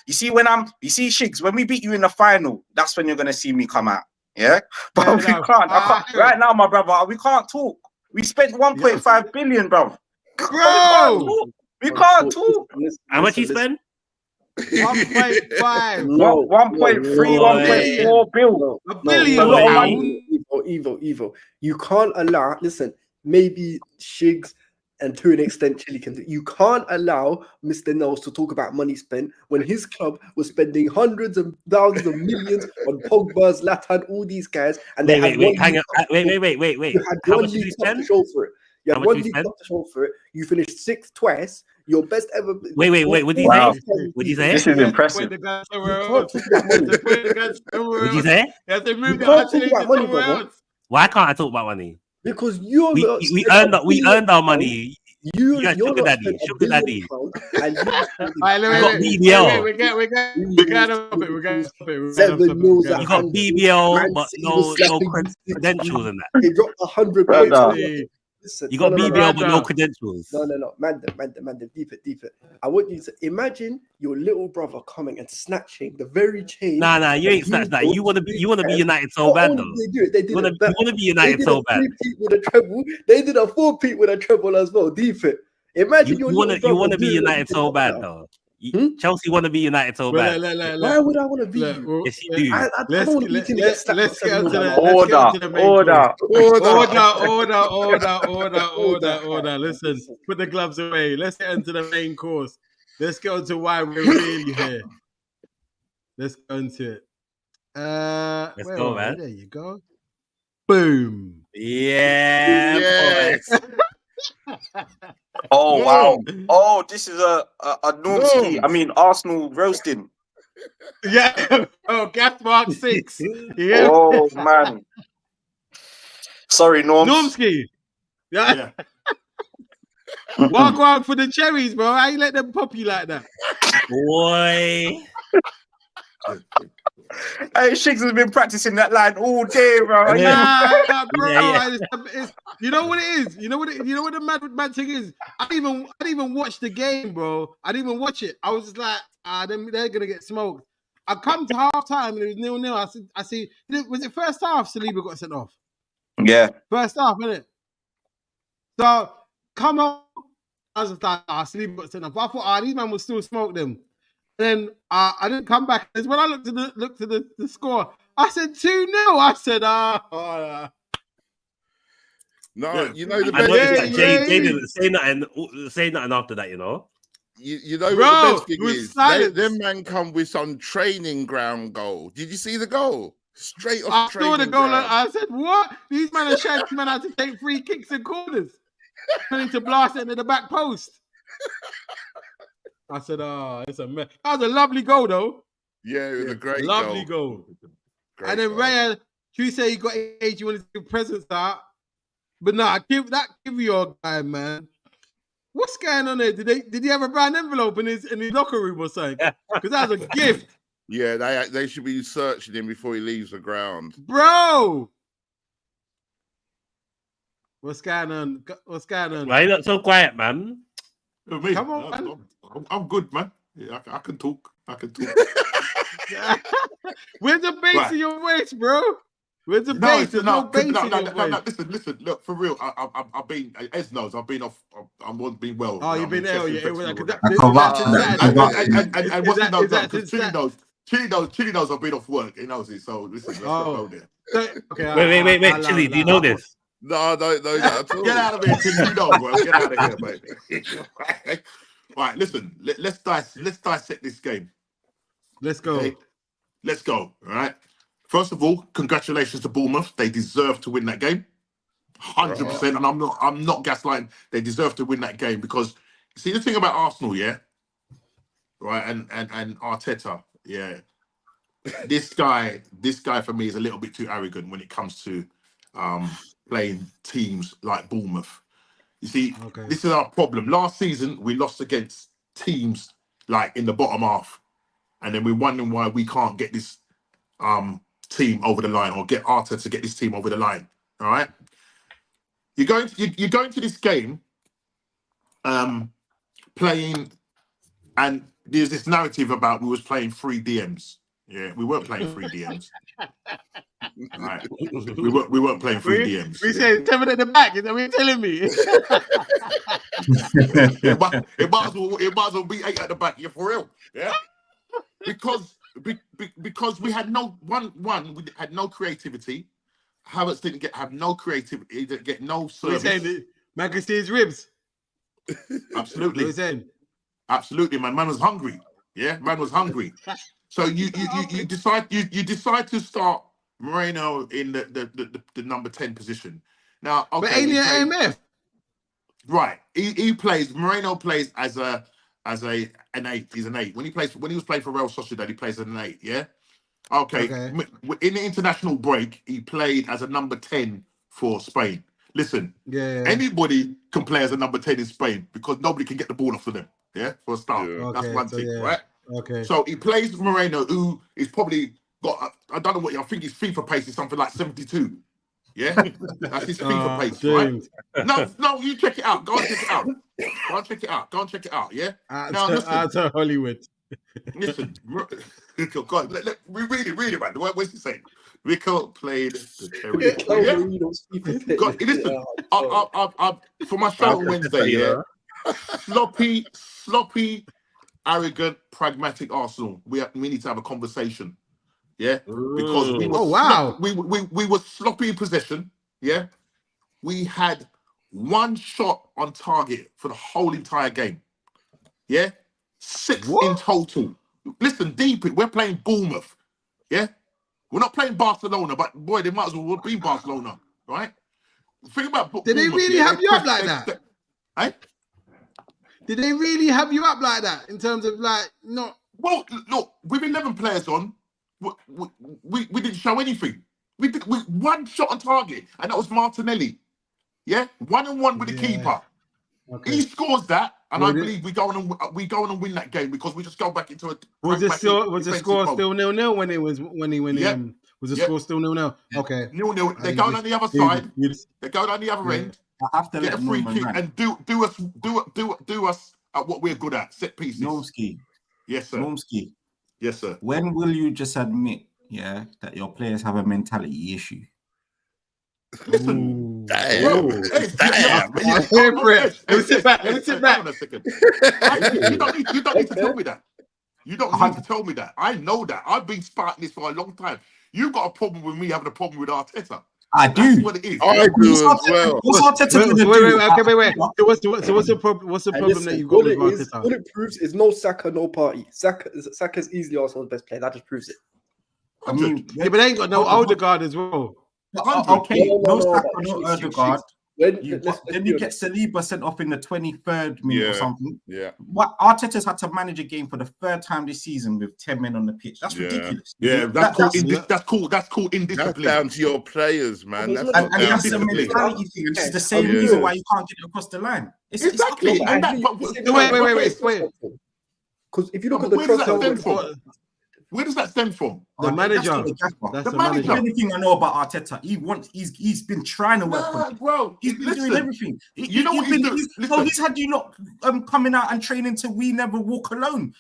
Speaker 5: you see Shigs, when we beat you in the final, that's when you're gonna see me come out. Yeah, but we can't. Right now, my brother, we can't talk. We spent 1.5 billion, bro. We can't talk.
Speaker 6: How much you spend?
Speaker 1: 1.5,
Speaker 5: 1.3, 1.4 billion.
Speaker 1: A billion.
Speaker 5: A lot of money.
Speaker 2: Evo. You can't allow. Listen, maybe Shigs and to an extent Chile can do. You can't allow Mr. Nels to talk about money spent when his club was spending hundreds of thousands of millions on Pogba, Zlatan, all these guys, and they
Speaker 6: wait.
Speaker 2: You
Speaker 6: had
Speaker 2: one league cup to show for it. You had one league cup to show for it. You finished 6th twice. Your best ever.
Speaker 6: Wait. What did you say? What did you say?
Speaker 5: This is impressive.
Speaker 6: What did you say? Why can't I talk about money?
Speaker 2: Because
Speaker 6: we earned our money. You guys sugar daddy. We got BBL.
Speaker 1: We got
Speaker 6: You got BBL, but no credentials in that.
Speaker 2: They dropped 100 points. Listen,
Speaker 6: you got BBL, but no credentials.
Speaker 2: No. Man, deep it. I want you to imagine your little brother coming and snatching the very chain.
Speaker 6: Nah, you ain't snatched that. You want to be United so bad, though. You want to be United so bad.
Speaker 2: They did a 4-peat with a treble as well. Deep it. Imagine
Speaker 6: you want to be United so bad, though. Chelsea want to be United so bad.
Speaker 2: Why would I want to be?
Speaker 6: Yes, you do.
Speaker 2: I don't want to be
Speaker 1: let's get onto the order. Listen, put the gloves away. Let's get into the main course. Let's get onto why we're really here. Let's go into it.
Speaker 6: Let's go, man.
Speaker 1: There you go. Boom.
Speaker 6: Yeah.
Speaker 5: Oh wow! Oh, this is a Normski. I mean Arsenal roasting.
Speaker 1: Yeah. Oh, gas mark 6. Yeah.
Speaker 5: Oh man. Sorry, Normski.
Speaker 1: Yeah. Walk on for the cherries, bro. How you let them pop you like that?
Speaker 6: Boy.
Speaker 5: Hey, Shiggs has been practicing that line all day, bro.
Speaker 1: Nah, bro.
Speaker 6: Yeah.
Speaker 1: You know what it is? You know what the mad thing is? I didn't even watch the game, bro. I didn't even watch it. I was just like, they're gonna get smoked. I come to half time and it was 0-0. I see. Was it first half? Saliba got sent off.
Speaker 5: Yeah.
Speaker 1: First half, innit? So come on. I was just like, Saliba got sent off. But I thought, these man will still smoke them. And then I didn't come back. It's when I looked at the score. I said 2-0. I said,
Speaker 4: No,
Speaker 3: Yeah.
Speaker 4: you know the
Speaker 6: I
Speaker 4: best
Speaker 6: noticed
Speaker 4: thing.
Speaker 6: that Jay didn't say nothing after that, you know.
Speaker 4: You know
Speaker 1: Bro,
Speaker 4: what the best thing
Speaker 1: it was
Speaker 4: is?
Speaker 1: silence.
Speaker 4: Them man come with some training ground goal. Did you see the goal? Straight off
Speaker 1: I
Speaker 4: training
Speaker 1: saw the goal.
Speaker 4: ground.
Speaker 1: I said, what? These men are showing men how to take free kicks and corners. Trying to blast it into the back post. I said, it's a mess. That was a lovely goal, though.
Speaker 4: Yeah, it was a great
Speaker 1: lovely
Speaker 4: goal.
Speaker 1: goal.
Speaker 4: Great
Speaker 1: And then
Speaker 4: goal.
Speaker 1: Raya, you say you got age, you want to give presents out. But nah, give your guy, man. What's going on there? Did he have a brown envelope in his locker room or something? Because that was a gift.
Speaker 4: Yeah, they should be searching him before he leaves the ground.
Speaker 1: Bro. What's going on?
Speaker 6: Why you not so quiet, man?
Speaker 3: Me?
Speaker 1: Come on, man.
Speaker 3: I'm good, man. Yeah, I can talk.
Speaker 1: Where's the bass in your voice, bro? Where's the bass? There's no bass in your voice.
Speaker 3: Listen, look, for real. I've been, Ez knows, I've been off. I've been well.
Speaker 1: Oh, you've been ill, yeah.
Speaker 3: And what's knows that? Because Chili knows I've been off work. He knows it. So listen, let's not go there.
Speaker 1: Okay,
Speaker 6: wait, Chili, do you know this?
Speaker 4: No, I don't know that at all.
Speaker 3: Get out of here, Chili. You know, bro. Get out of here, mate. Right, listen. Let's dissect this game.
Speaker 1: Let's go.
Speaker 3: Okay? Let's go. All right. First of all, congratulations to Bournemouth. They deserve to win that game, 100%. And I'm not gaslighting. They deserve to win that game because see the thing about Arsenal, yeah, right, and Arteta, yeah. This guy for me is a little bit too arrogant when it comes to playing teams like Bournemouth. You see, This is our problem. Last season we lost against teams like in the bottom half, and then we're wondering why we can't get this team over the line or get Arteta to get this team over the line. All right, you're going to this game playing, and there's this narrative about we was playing 3 DMs. Yeah, we weren't playing 3 DMs. Right, we weren't playing 3 DMs.
Speaker 1: We said 7 at the back. Is that what you're telling me?
Speaker 3: it might as well be 8 at the back. You're for real, yeah. Because we had no we had no creativity. Havertz didn't have no creativity. He didn't get no service.
Speaker 1: We're saying man can see his ribs.
Speaker 3: Absolutely.
Speaker 1: Saying?
Speaker 3: Absolutely, man. Man was hungry. Yeah, man was hungry. So you decide to start Moreno in the number 10 position. Now, okay,
Speaker 1: but ain't he an AMF?
Speaker 3: Right. Moreno plays as an 8. He's an 8. When he was playing for Real Sociedad, he plays as an 8. Yeah. Okay. In the international break, he played as a number 10 for Spain. Listen, anybody can play as a number 10 in Spain because nobody can get the ball off of them. Yeah, for a start. Yeah. That's one thing, right?
Speaker 1: Okay.
Speaker 3: So he plays Moreno, who is probably got, I don't know what, I think his FIFA pace is something like 72. Yeah, that's his FIFA pace,
Speaker 1: James.
Speaker 3: right? No, you check it out. Go and check it out. Go and check it out. Yeah.
Speaker 1: Out to Hollywood.
Speaker 3: Listen, God, we read it, man. What's he saying? Rico played the cherry. God, listen, for my show on Wednesday, yeah. Sloppy, arrogant, pragmatic Arsenal. We need to have a conversation. Yeah, because we were we were sloppy in possession. Yeah, we had 1 shot on target for the whole entire game. Yeah, 6 in total. Listen, we're playing Bournemouth. Yeah, we're not playing Barcelona, but boy, they might as well be Barcelona, right? Think about Bournemouth.
Speaker 1: Did they really have you up like that?
Speaker 3: Eh?
Speaker 1: Did they really have you up like that in terms of like not?
Speaker 3: Well, look, with 11 players on. We didn't show anything. We 1 shot on target, and that was Martinelli. Yeah, 1-1 with the keeper.
Speaker 1: Okay.
Speaker 3: He scores that, and I believe we go on and win that game because we just go back into a.
Speaker 1: Was the score still 0-0 when he was was the score still 0-0? Okay.
Speaker 3: 0-0. They go on the other side. They go down the other end.
Speaker 7: I have to
Speaker 3: get
Speaker 7: let
Speaker 3: a free
Speaker 7: Norman
Speaker 3: kick and do us at what we're good at, set pieces.
Speaker 7: Normski.
Speaker 3: Yes, sir.
Speaker 7: Normski.
Speaker 3: Yes, sir.
Speaker 7: When will you just admit, that your players have a mentality issue?
Speaker 3: Listen,
Speaker 4: damn.
Speaker 1: Let me sit back.
Speaker 3: Hold on a second. You don't need to tell me that. You don't need to tell me that. I know that. I've been sparking this for a long time. You got a problem with me having a problem with Arteta.
Speaker 7: I do.
Speaker 3: That's what it is.
Speaker 4: I do as well.
Speaker 7: What's Arteta going to do?
Speaker 1: Wait. So what's the problem? What's the problem that you've got with Arteta?
Speaker 2: All it proves is no Saka, no party. Saka's easily Arsenal's best player. That just proves it.
Speaker 7: I mean,
Speaker 1: but they ain't got no Odegaard as well.
Speaker 7: Okay, no Saka, no Odegaard.
Speaker 2: Then
Speaker 7: you get Saliba sent off in the 23rd minute or something.
Speaker 4: Yeah.
Speaker 7: What Arteta's had to manage a game for the third time this season with 10 men on the pitch. That's ridiculous.
Speaker 3: Yeah, that's called indiscipline.
Speaker 4: That's down to your players, man.
Speaker 7: And that's a mentality thing. It's the same reason why you can't get across the line.
Speaker 3: Exactly.
Speaker 1: Wait.
Speaker 2: Because if you look at the
Speaker 3: where does that stem from?
Speaker 1: The manager.
Speaker 3: That's the manager.
Speaker 7: Anything I know about Arteta, he's been trying to work on it.
Speaker 3: Bro,
Speaker 7: he's been doing everything.
Speaker 3: You know what he's doing?
Speaker 7: He's had you lot coming out and training to We Never Walk Alone.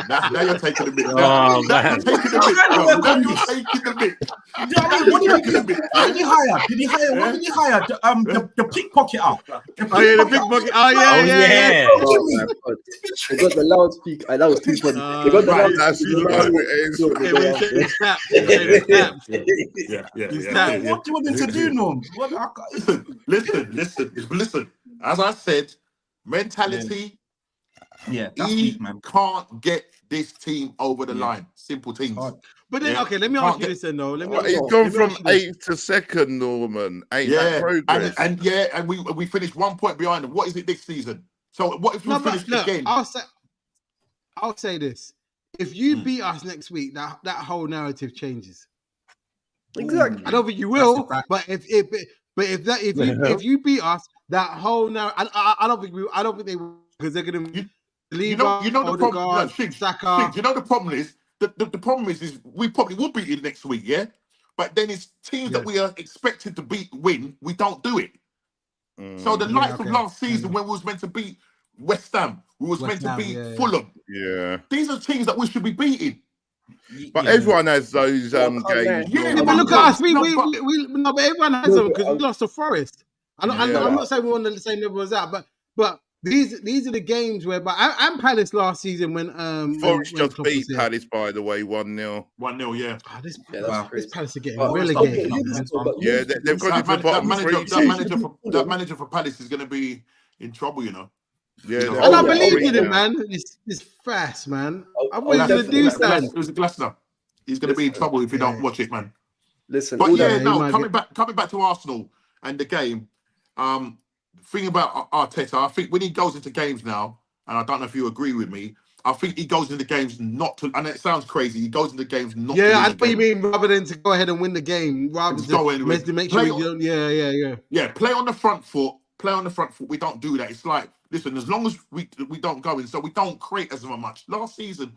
Speaker 3: Now you're taking a bit.
Speaker 6: Oh, man.
Speaker 3: You're taking a bit.
Speaker 7: What did he hire? What did he hire? The pickpocket out.
Speaker 1: Oh yeah, the pickpocket. Oh yeah.
Speaker 2: They got the loudspeaker. That was too funny. They got the loudspeaker.
Speaker 3: Yeah.
Speaker 7: What do you want him to do, Norm?
Speaker 3: Listen. As I said, mentality.
Speaker 7: Yeah, that's
Speaker 3: he
Speaker 7: deep, man.
Speaker 3: can't get this team over the line. Simple things.
Speaker 1: But then, okay, let me ask you this then, though.
Speaker 4: He's gone from 8th to 2nd, Norman. Progress.
Speaker 3: And we finished 1 point behind them. What is it this season? So what if we finish again?
Speaker 1: I'll say this. If you beat us next week, that whole narrative changes.
Speaker 2: Exactly.
Speaker 1: I don't think you will, but if you beat us, that whole narrative. I don't think they will, because they're going to leave.
Speaker 3: You know the problem. Saka. You know the problem is the problem is we probably will beat you next week, yeah. But then it's teams that we are expected to win. We don't do it. So the likes of last season when we was meant to beat West Ham, we was meant to beat Fulham.
Speaker 4: Yeah.
Speaker 3: These are teams that we should be beating.
Speaker 4: But everyone has those games.
Speaker 1: Yeah, but look at us. But everyone has them because we lost to Forest. I'm not saying we're on the same level as that, but these are the games where. But and Palace last season when
Speaker 4: Forest just beat Palace, by the way, 1-0.
Speaker 3: 1-0, yeah.
Speaker 1: This Palace are getting relegated.
Speaker 4: Yeah, they've got
Speaker 3: that manager for Palace is going to be in trouble, you know.
Speaker 4: Yeah,
Speaker 1: and I believe in him, man. It's fast, man. I want him to do something.
Speaker 3: It was a Glasner. He's going to be in trouble if you don't watch it, man.
Speaker 2: Listen,
Speaker 3: but coming back to Arsenal and the game. Thing about Arteta, I think when he goes into games now, and I don't know if you agree with me, I think he goes into games not to, and it sounds crazy, he goes into games not to win.
Speaker 1: Yeah, I know what you mean, rather than to go ahead and win the game, rather than to make sure you don't,
Speaker 3: Yeah, play on the front foot, we don't do that. It's like, listen, as long as we don't go in, so we don't create as much. Last season,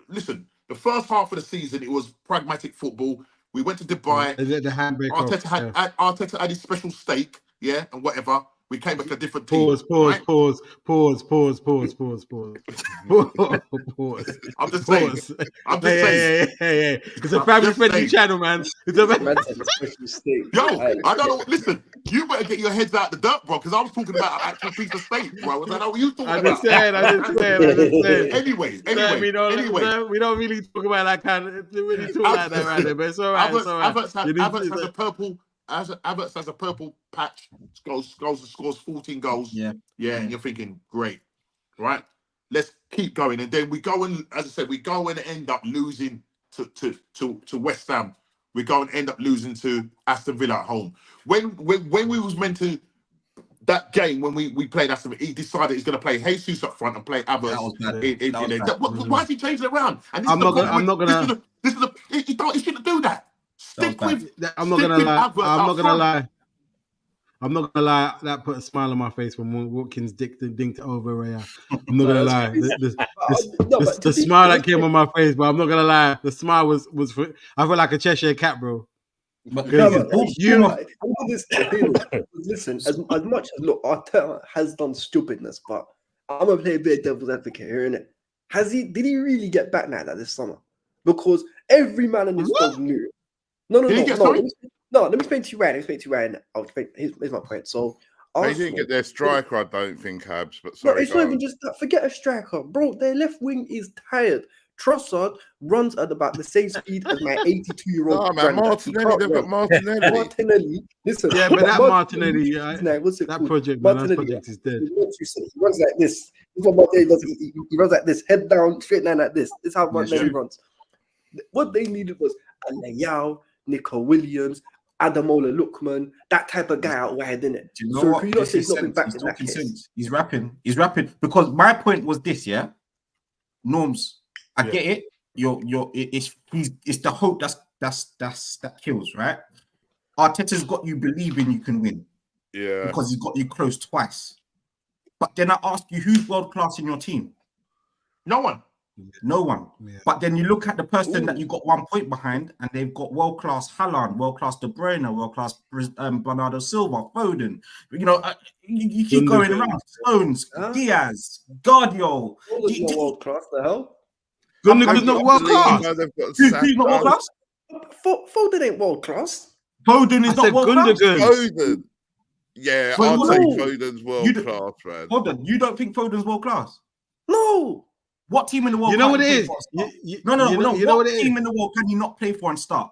Speaker 3: listen, the first half of the season, it was pragmatic football. We went to Dubai.
Speaker 1: The handbrake
Speaker 3: Arteta had his special steak, and whatever. We came back a different team.
Speaker 1: Pause.
Speaker 3: I'm just saying.
Speaker 1: It's a family-friendly channel, man. It's a
Speaker 2: steak.
Speaker 3: Yo, I don't know. Listen, you better get your heads out the dirt, bro, because I was talking about an actual piece of steak, bro. I don't know what you talking about.
Speaker 1: I understand.
Speaker 3: Anyway.
Speaker 1: We don't really talk about that kind of. Really talk like that right there, but it's all right. Havertz has a purple patch, scores 14 goals. Yeah, and you're thinking, great, right? Let's keep going. And then we go and, as I said, we go and end up losing to West Ham. We go and end up losing to Aston Villa at home. When we was meant to, that game when we played Aston Villa, he decided he's going to play Jesus up front and play Havertz. Why is he changing it around? And I'm not gonna.
Speaker 3: He shouldn't do that. I'm
Speaker 1: not gonna lie. I'm not gonna lie, that put a smile on my face when Watkins dinked over Raya. I'm not gonna lie. The smile that came on my face, but I'm not gonna lie, the smile was I felt like a Cheshire cat, bro.
Speaker 2: Listen, as much as look, Arteta has done stupidness, but I'm gonna play a bit of devil's advocate here, innit? Did he really get back like that this summer? Because every man in this squad knew. No. Let me explain to you right. Here's my point. So
Speaker 4: they didn't get their striker, I don't think, Habs. But sorry,
Speaker 2: no, it's not even just that. Forget a striker, bro. Their left wing is tired. Trossard runs at about the same speed as my 82-year-old.
Speaker 4: No, man, Martinelli.
Speaker 2: Listen,
Speaker 1: yeah, but that Martinelli,
Speaker 2: what's it
Speaker 1: that
Speaker 2: called?
Speaker 1: project,
Speaker 2: Martinelli,
Speaker 1: that project is dead.
Speaker 2: He runs like this. This is what Martinelli does. He runs like this, head down, straight line like this. This is how Martinelli runs. What they needed was a Leao, Nico Williams, Adamola Lookman, that type of guy out wide, didn't it?
Speaker 7: Do you know what? He's talking sense. He's rapping because my point was this, yeah. Norms, I get it. It's the hope that kills, right? Arteta's got you believing you can win, because he's got you close twice. But then I ask you, who's world class in your team?
Speaker 3: No one.
Speaker 1: Yeah.
Speaker 7: But then you look at the person that you got 1 point behind, and they've got world class Haaland, world class De Bruyne, world class Bernardo Silva, Foden. You know, you keep going around. Stones, Diaz, Guardiola.
Speaker 2: World class, the hell?
Speaker 1: Gundogan's not world class.
Speaker 7: Who's not world class?
Speaker 2: Foden ain't world class.
Speaker 7: Foden is not world class.
Speaker 4: Foden. Yeah, I'll say Foden's world class, man.
Speaker 7: Hold on, you don't think Foden's world class?
Speaker 2: No.
Speaker 7: What team in the world?
Speaker 1: You know what it is?
Speaker 7: No. What team in the world can you not play for and start?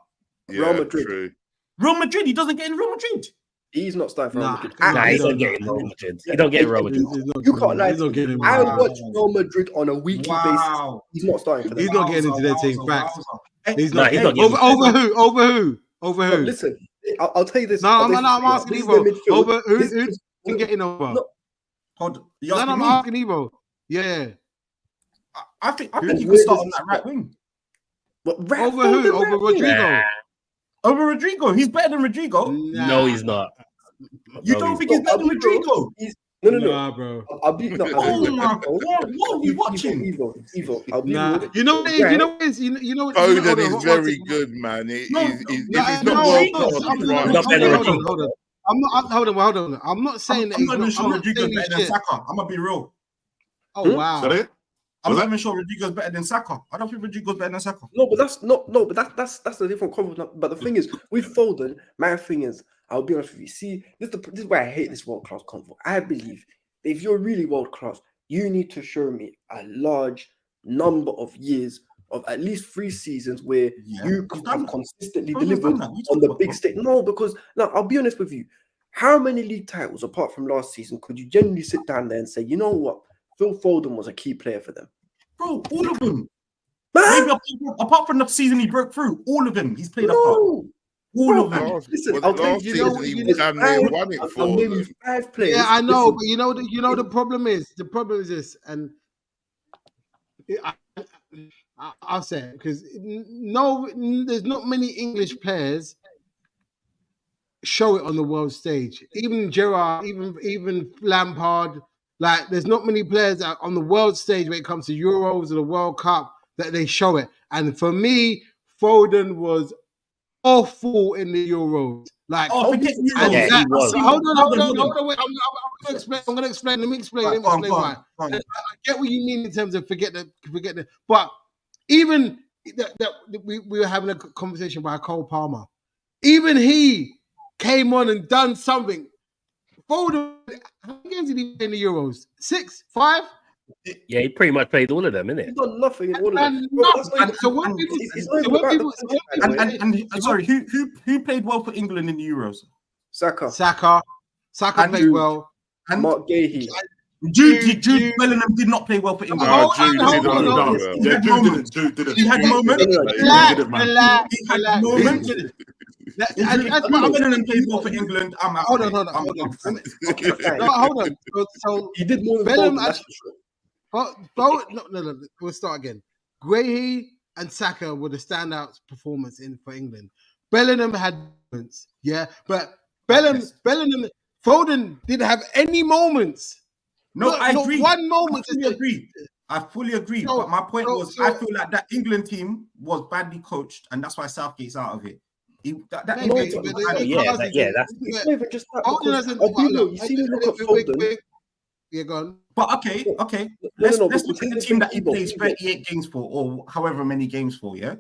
Speaker 4: Yeah,
Speaker 2: Real Madrid.
Speaker 4: True.
Speaker 7: Real Madrid. He doesn't get in Real Madrid.
Speaker 2: He's not starting for Real Madrid.
Speaker 6: He's not getting Real Madrid. He don't get Real Madrid.
Speaker 2: You can't lie to me. I watch Real Madrid on a weekly basis. He's not starting for them.
Speaker 1: He's not getting into their team. Facts. He's not. Over who?
Speaker 2: Listen, I'll tell you this.
Speaker 1: No, I'm asking Evo. Over who's getting over? I'm asking Evo. Yeah.
Speaker 7: I think you can start on that right wing.
Speaker 2: Over
Speaker 1: who? Over Rodrigo.
Speaker 7: Over Rodrigo. He's better than Rodrigo.
Speaker 6: No, he's not.
Speaker 7: You don't think he's better than Rodrigo?
Speaker 2: No.
Speaker 1: Nah, bro.
Speaker 2: I'll be. No,
Speaker 7: oh my God! What are we watching?
Speaker 2: Evil. I'll be.
Speaker 1: Nah. You know what it is. You know what?
Speaker 4: Foden is very good, man. He's not world class.
Speaker 1: Hold on. I'm not saying that.
Speaker 7: I'm not even sure Rodrigo's better than Saka. I'm gonna be real.
Speaker 1: Oh wow.
Speaker 7: I'm not even sure Rodrigo's better than Saka. I don't think Rodrigo's better than Saka.
Speaker 2: No, but that's a different conversation. But the thing is, with Foden, my thing is, I'll be honest with you. See, this is why I hate this world class convo. I believe that if you're really world class, you need to show me a large number of years of at least 3 seasons where you have consistently delivered on the big stage. No, because now I'll be honest with you. How many league titles apart from last season could you genuinely sit down there and say, you know what? Phil Foden was a key player for them.
Speaker 7: Bro, all of them. Maybe apart from the season he broke through, all of them he's played a part. All of them.
Speaker 2: Listen, I'll tell you, maybe 5 players.
Speaker 1: Yeah, I know, but you know the problem is this, and I'll say it because there's not many English players show it on the world stage. Even Gerrard, even Lampard. Like, there's not many players on the world stage when it comes to Euros or the World Cup that they show it. And for me, Foden was awful in the Euros. Like,
Speaker 6: he was.
Speaker 1: Hold on. Wait, I'm gonna explain. Let me explain why. I get what you mean in terms of forget the. But even that we were having a conversation about Cole Palmer. Even he came on and done something. Foden, how many games did he play in the Euros? 6, 5?
Speaker 6: Yeah, he pretty much played all of them, innit?
Speaker 2: He's done nothing in all of them.
Speaker 7: Sorry, who played well for England in the Euros?
Speaker 2: Saka
Speaker 7: played
Speaker 2: well. And Mark Gahey.
Speaker 7: Jude Bellingham did not play well for England.
Speaker 3: Jude
Speaker 7: He had moments. Bellingham played well for England. I'm out.
Speaker 1: Hold on. So
Speaker 2: he did more than
Speaker 1: Bellingham. No. We'll start again. Guehi and Saka were the standout performance for England. Bellingham had moments, yeah, but Bellingham Foden didn't have any moments.
Speaker 7: No, I agree.
Speaker 1: One moment.
Speaker 7: I fully agree. But my point was, I feel like that England team was badly coached, and that's why Southgate's out of it.
Speaker 2: That's not even just that. You see me look at Foden.
Speaker 1: Yeah, go on.
Speaker 7: But okay. Let's look at the team that he plays 38 games for, or however many games for, yeah?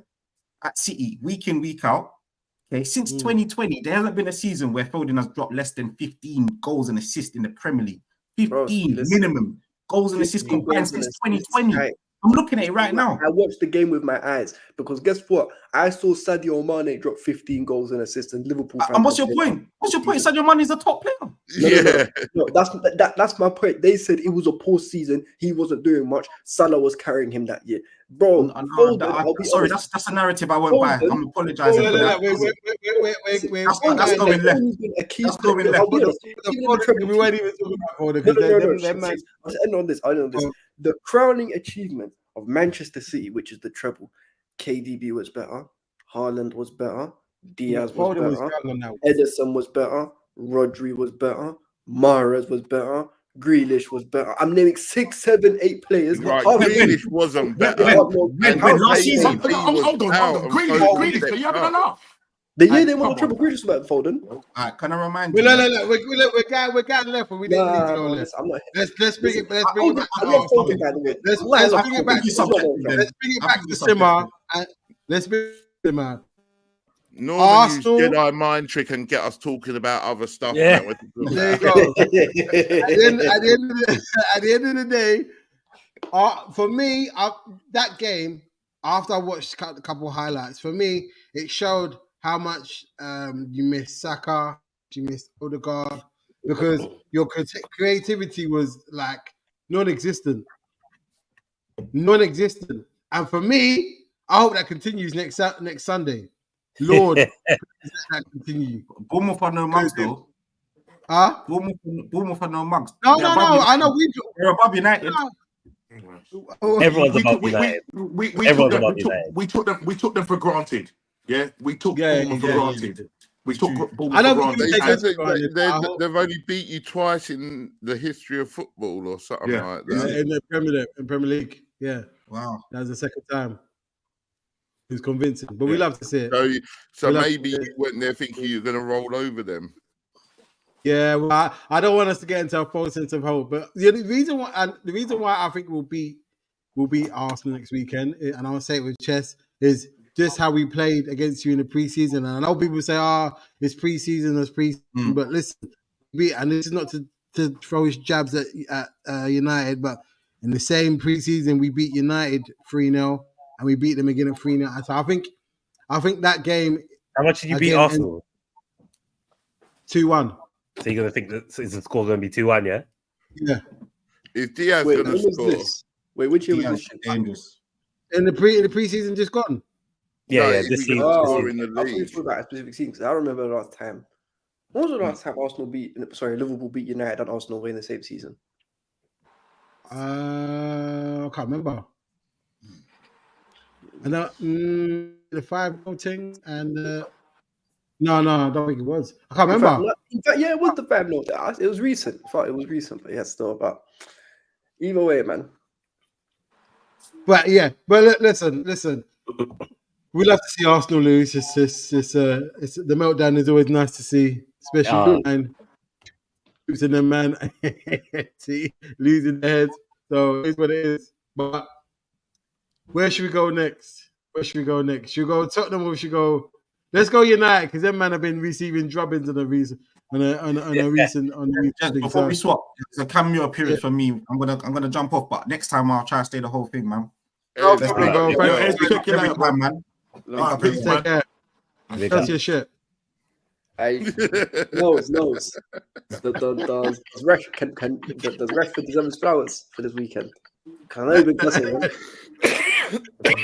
Speaker 7: At City, week in, week out. Okay, since 2020, there hasn't been a season where Foden has dropped less than 15 goals and assists in the Premier League. 15 minimum goals and assists combined since 2020. I'm looking at it right now.
Speaker 2: I watched the game with my eyes because guess what? I saw Sadio Mane drop 15 goals and assists, and Liverpool.
Speaker 7: And what's your point? What's your point? Sadio Mane is a top
Speaker 2: player. No, that's my point. They said it was a poor season. He wasn't doing much. Salah was carrying him that year, bro.
Speaker 7: Sorry, that's a narrative I won't buy. I'm apologizing for that.
Speaker 1: Wait.
Speaker 7: That's going left. That's going left.
Speaker 1: We weren't even talking about Foden.
Speaker 2: Let's end on this. The crowning achievement of Manchester City, which is the treble, KDB was better, Haaland was better, Diaz was better, Ederson was better, Rodri was better, Mahrez was better, Grealish was better. I'm naming 6, 7, 8 players.
Speaker 4: Right, Grealish wasn't better.
Speaker 7: Last season,
Speaker 3: hold on. Grealish, you haven't enough.
Speaker 2: The year they won the treble, Grealish was better than Foden.
Speaker 7: Can I remind you?
Speaker 1: No. We're getting left, but we didn't need to go left. Let's bring it back. Let's bring it back to Simmer. Let's bring it back.
Speaker 4: Norman used Jedi mind trick and get us talking about other stuff.
Speaker 1: Yeah. There you go. At the end of the day, for me, that game, after I watched a couple of highlights, for me, it showed how much you miss Saka, you miss Odegaard, because your creativity was like non-existent. And for me, I hope that continues next Sunday. Lord, that continue.
Speaker 7: Bournemouth are no mugs though.
Speaker 1: Huh?
Speaker 7: Bournemouth are no mugs.
Speaker 1: No. I know
Speaker 7: they're above United.
Speaker 6: Everyone's above United.
Speaker 3: We took them for granted. Yeah, we took Bournemouth for granted. We took Bournemouth for
Speaker 4: granted. They've only beat you twice in the history of football or something like that.
Speaker 1: In the Premier League. Yeah.
Speaker 7: Wow.
Speaker 1: That was the second time. It's convincing, but we love to see
Speaker 4: it. So maybe you went there thinking you're going to roll over them.
Speaker 1: Yeah, well, I don't want us to get into a false sense of hope, but the reason why I think we'll beat Arsenal next weekend, and I'll say it with chest, is just how we played against you in the preseason. And I know people say, it's preseason, but listen, and this is not to throw his jabs at United, but in the same preseason, we beat United 3-0. And we beat them again at 3-0. So I think that game.
Speaker 6: How much did you beat Arsenal?
Speaker 1: 2-1.
Speaker 6: So you're gonna think that is the score gonna be 2-1, yeah?
Speaker 1: Yeah.
Speaker 4: Is Diaz gonna score?
Speaker 2: Wait, which year was this?
Speaker 1: In the preseason just gone.
Speaker 6: Yeah, this season.
Speaker 2: In the league. About a specific season because I remember the last time. When was the last time Liverpool beat United and Arsenal in the same season?
Speaker 1: I can't remember. And the 5-0 thing, and no, I don't think it was. I can't remember.
Speaker 2: In fact, it was the 5-0. It was recent. I thought it was recent, but still. But either way, man.
Speaker 1: But listen. We love to see Arsenal lose. It's the meltdown is always nice to see, especially losing them, man. Losing their heads. So it's what it is. But where should we go next? Should we go Tottenham or should we go? Let's go United because them man have been receiving drubbings on a recent.
Speaker 7: Before we swap, it's a cameo period for me. I'm gonna jump off, but next time I'll try to stay the whole thing, man. Man.
Speaker 1: Take care. That's your shit.
Speaker 2: Hey, knows. Does Rashford deserve his flowers for this weekend? Can I be blessing, man?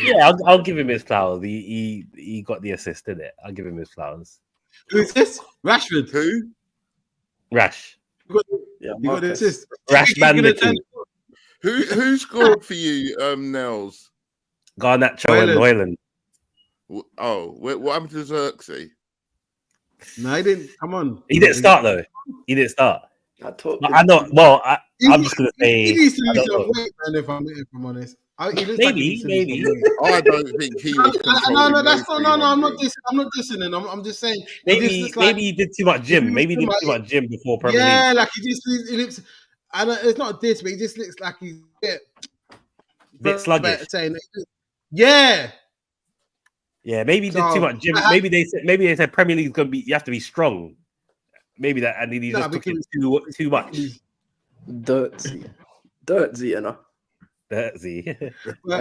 Speaker 6: Yeah, I'll give him his flowers. He got the assist, didn't it? I'll give him his flowers.
Speaker 1: Who's this? Rashford.
Speaker 4: Who?
Speaker 6: Rash.
Speaker 1: You got the assist.
Speaker 6: Rash Bandicoot.
Speaker 4: Who scored for you, Nels?
Speaker 6: Garnacho and Hoyland.
Speaker 4: Oh, what happened to Xerxes?
Speaker 1: No, he didn't. Come on.
Speaker 6: He didn't start though. He didn't start. I know. Well, I'm just gonna say
Speaker 1: he needs to
Speaker 6: I
Speaker 1: lose
Speaker 6: don't
Speaker 1: some
Speaker 6: know.
Speaker 1: weight, man. If I'm honest, he looks like he needs
Speaker 6: Maybe,
Speaker 1: to lose
Speaker 6: maybe,
Speaker 1: some weight.
Speaker 4: I don't think he was controlling
Speaker 1: No, that's
Speaker 4: no
Speaker 1: not. No, I'm not
Speaker 4: 300.
Speaker 1: dissing. I'm not dissing him. I'm just saying. He just
Speaker 6: maybe,
Speaker 1: looks like
Speaker 6: maybe he did too much gym. Maybe he did too much gym before Premier
Speaker 1: yeah,
Speaker 6: League.
Speaker 1: like he looks. I don't. It's not this, but he just looks like he's
Speaker 6: A bit sluggish.
Speaker 1: saying, yeah.
Speaker 6: Yeah, maybe he did too much gym. Maybe they said Premier League's gonna be. You have to be strong. Maybe that, and he just took it too much.
Speaker 2: Dirty, you know.
Speaker 6: Dirty.
Speaker 2: Hey,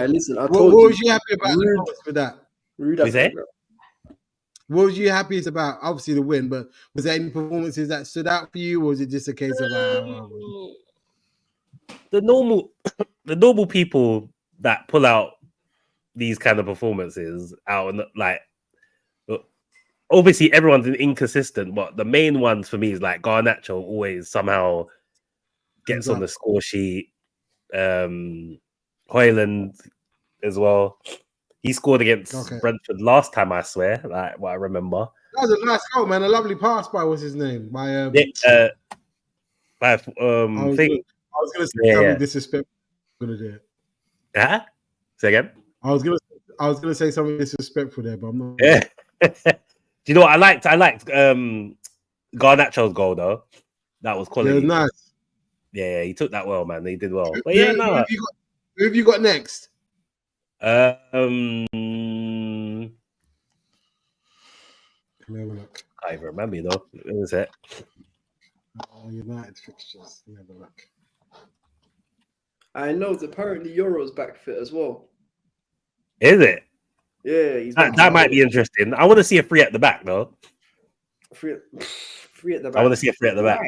Speaker 2: listen,
Speaker 1: what was you happy about the performance with that? What was you happiest about? Obviously the win, but was there any performances that stood out for you, or was it just a case of
Speaker 6: the normal people that pull out these kind of performances out and like obviously everyone's inconsistent, but the main ones for me is like Garnacho always somehow gets on the score sheet. Højlund as well. He scored against Brentford last time, I swear, like what I remember.
Speaker 1: That was a nice goal, man. A lovely pass by what's his name? I was gonna say something disrespectful. I'm gonna do it.
Speaker 6: Huh? Say again?
Speaker 1: I was gonna say something disrespectful there, but I'm not.
Speaker 6: Yeah. Do you know what I liked? I liked Garnacho's goal though. That was quality.
Speaker 1: Yeah, it was nice.
Speaker 6: Yeah, he took that well, man. He did well. But
Speaker 1: who have you got next?
Speaker 6: Let
Speaker 1: me have a look.
Speaker 6: I can't even remember, you know. What was it?
Speaker 1: United fixtures. Let me have a look.
Speaker 2: I know. Apparently, Euro's back fit as well.
Speaker 6: Is it?
Speaker 2: Yeah,
Speaker 6: that might be interesting. I want to see a free at the back, though.
Speaker 2: Free at the back.
Speaker 6: I want to see a free at the back.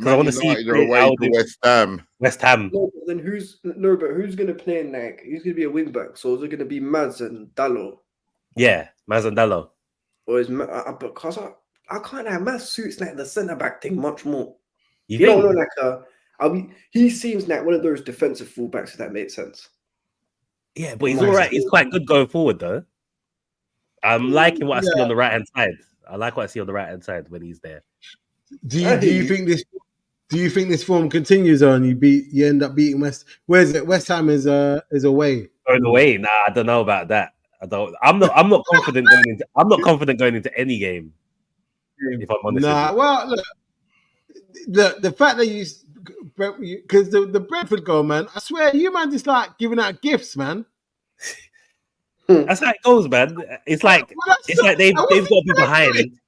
Speaker 4: I want to see away to West Ham.
Speaker 6: West Ham.
Speaker 2: No, but then who's going to play in like? Who's going to be a wing back? So is it going to be Maz and Dallo?
Speaker 6: Yeah, Maz and Dallo.
Speaker 2: Or is because I can't have Maz suits like the centre back thing much more.
Speaker 6: You
Speaker 2: don't know he seems like one of those defensive fullbacks. If that makes sense.
Speaker 6: Yeah, but he's all right. He's quite good going forward, though. I'm liking what I see on the right hand side. I like what I see on the right hand side when he's there.
Speaker 1: Do you think this form continues on? You end up beating West. Where is it? West Ham is away.
Speaker 6: Going away? Nah, I don't know about that. I'm not confident going into. I'm not confident going into any game. If I'm honest.
Speaker 1: Nah. Well, look. The fact that because the Brentford goal, man. I swear, you man just like giving out gifts, man.
Speaker 6: That's how it goes, man. It's like they've got to be behind.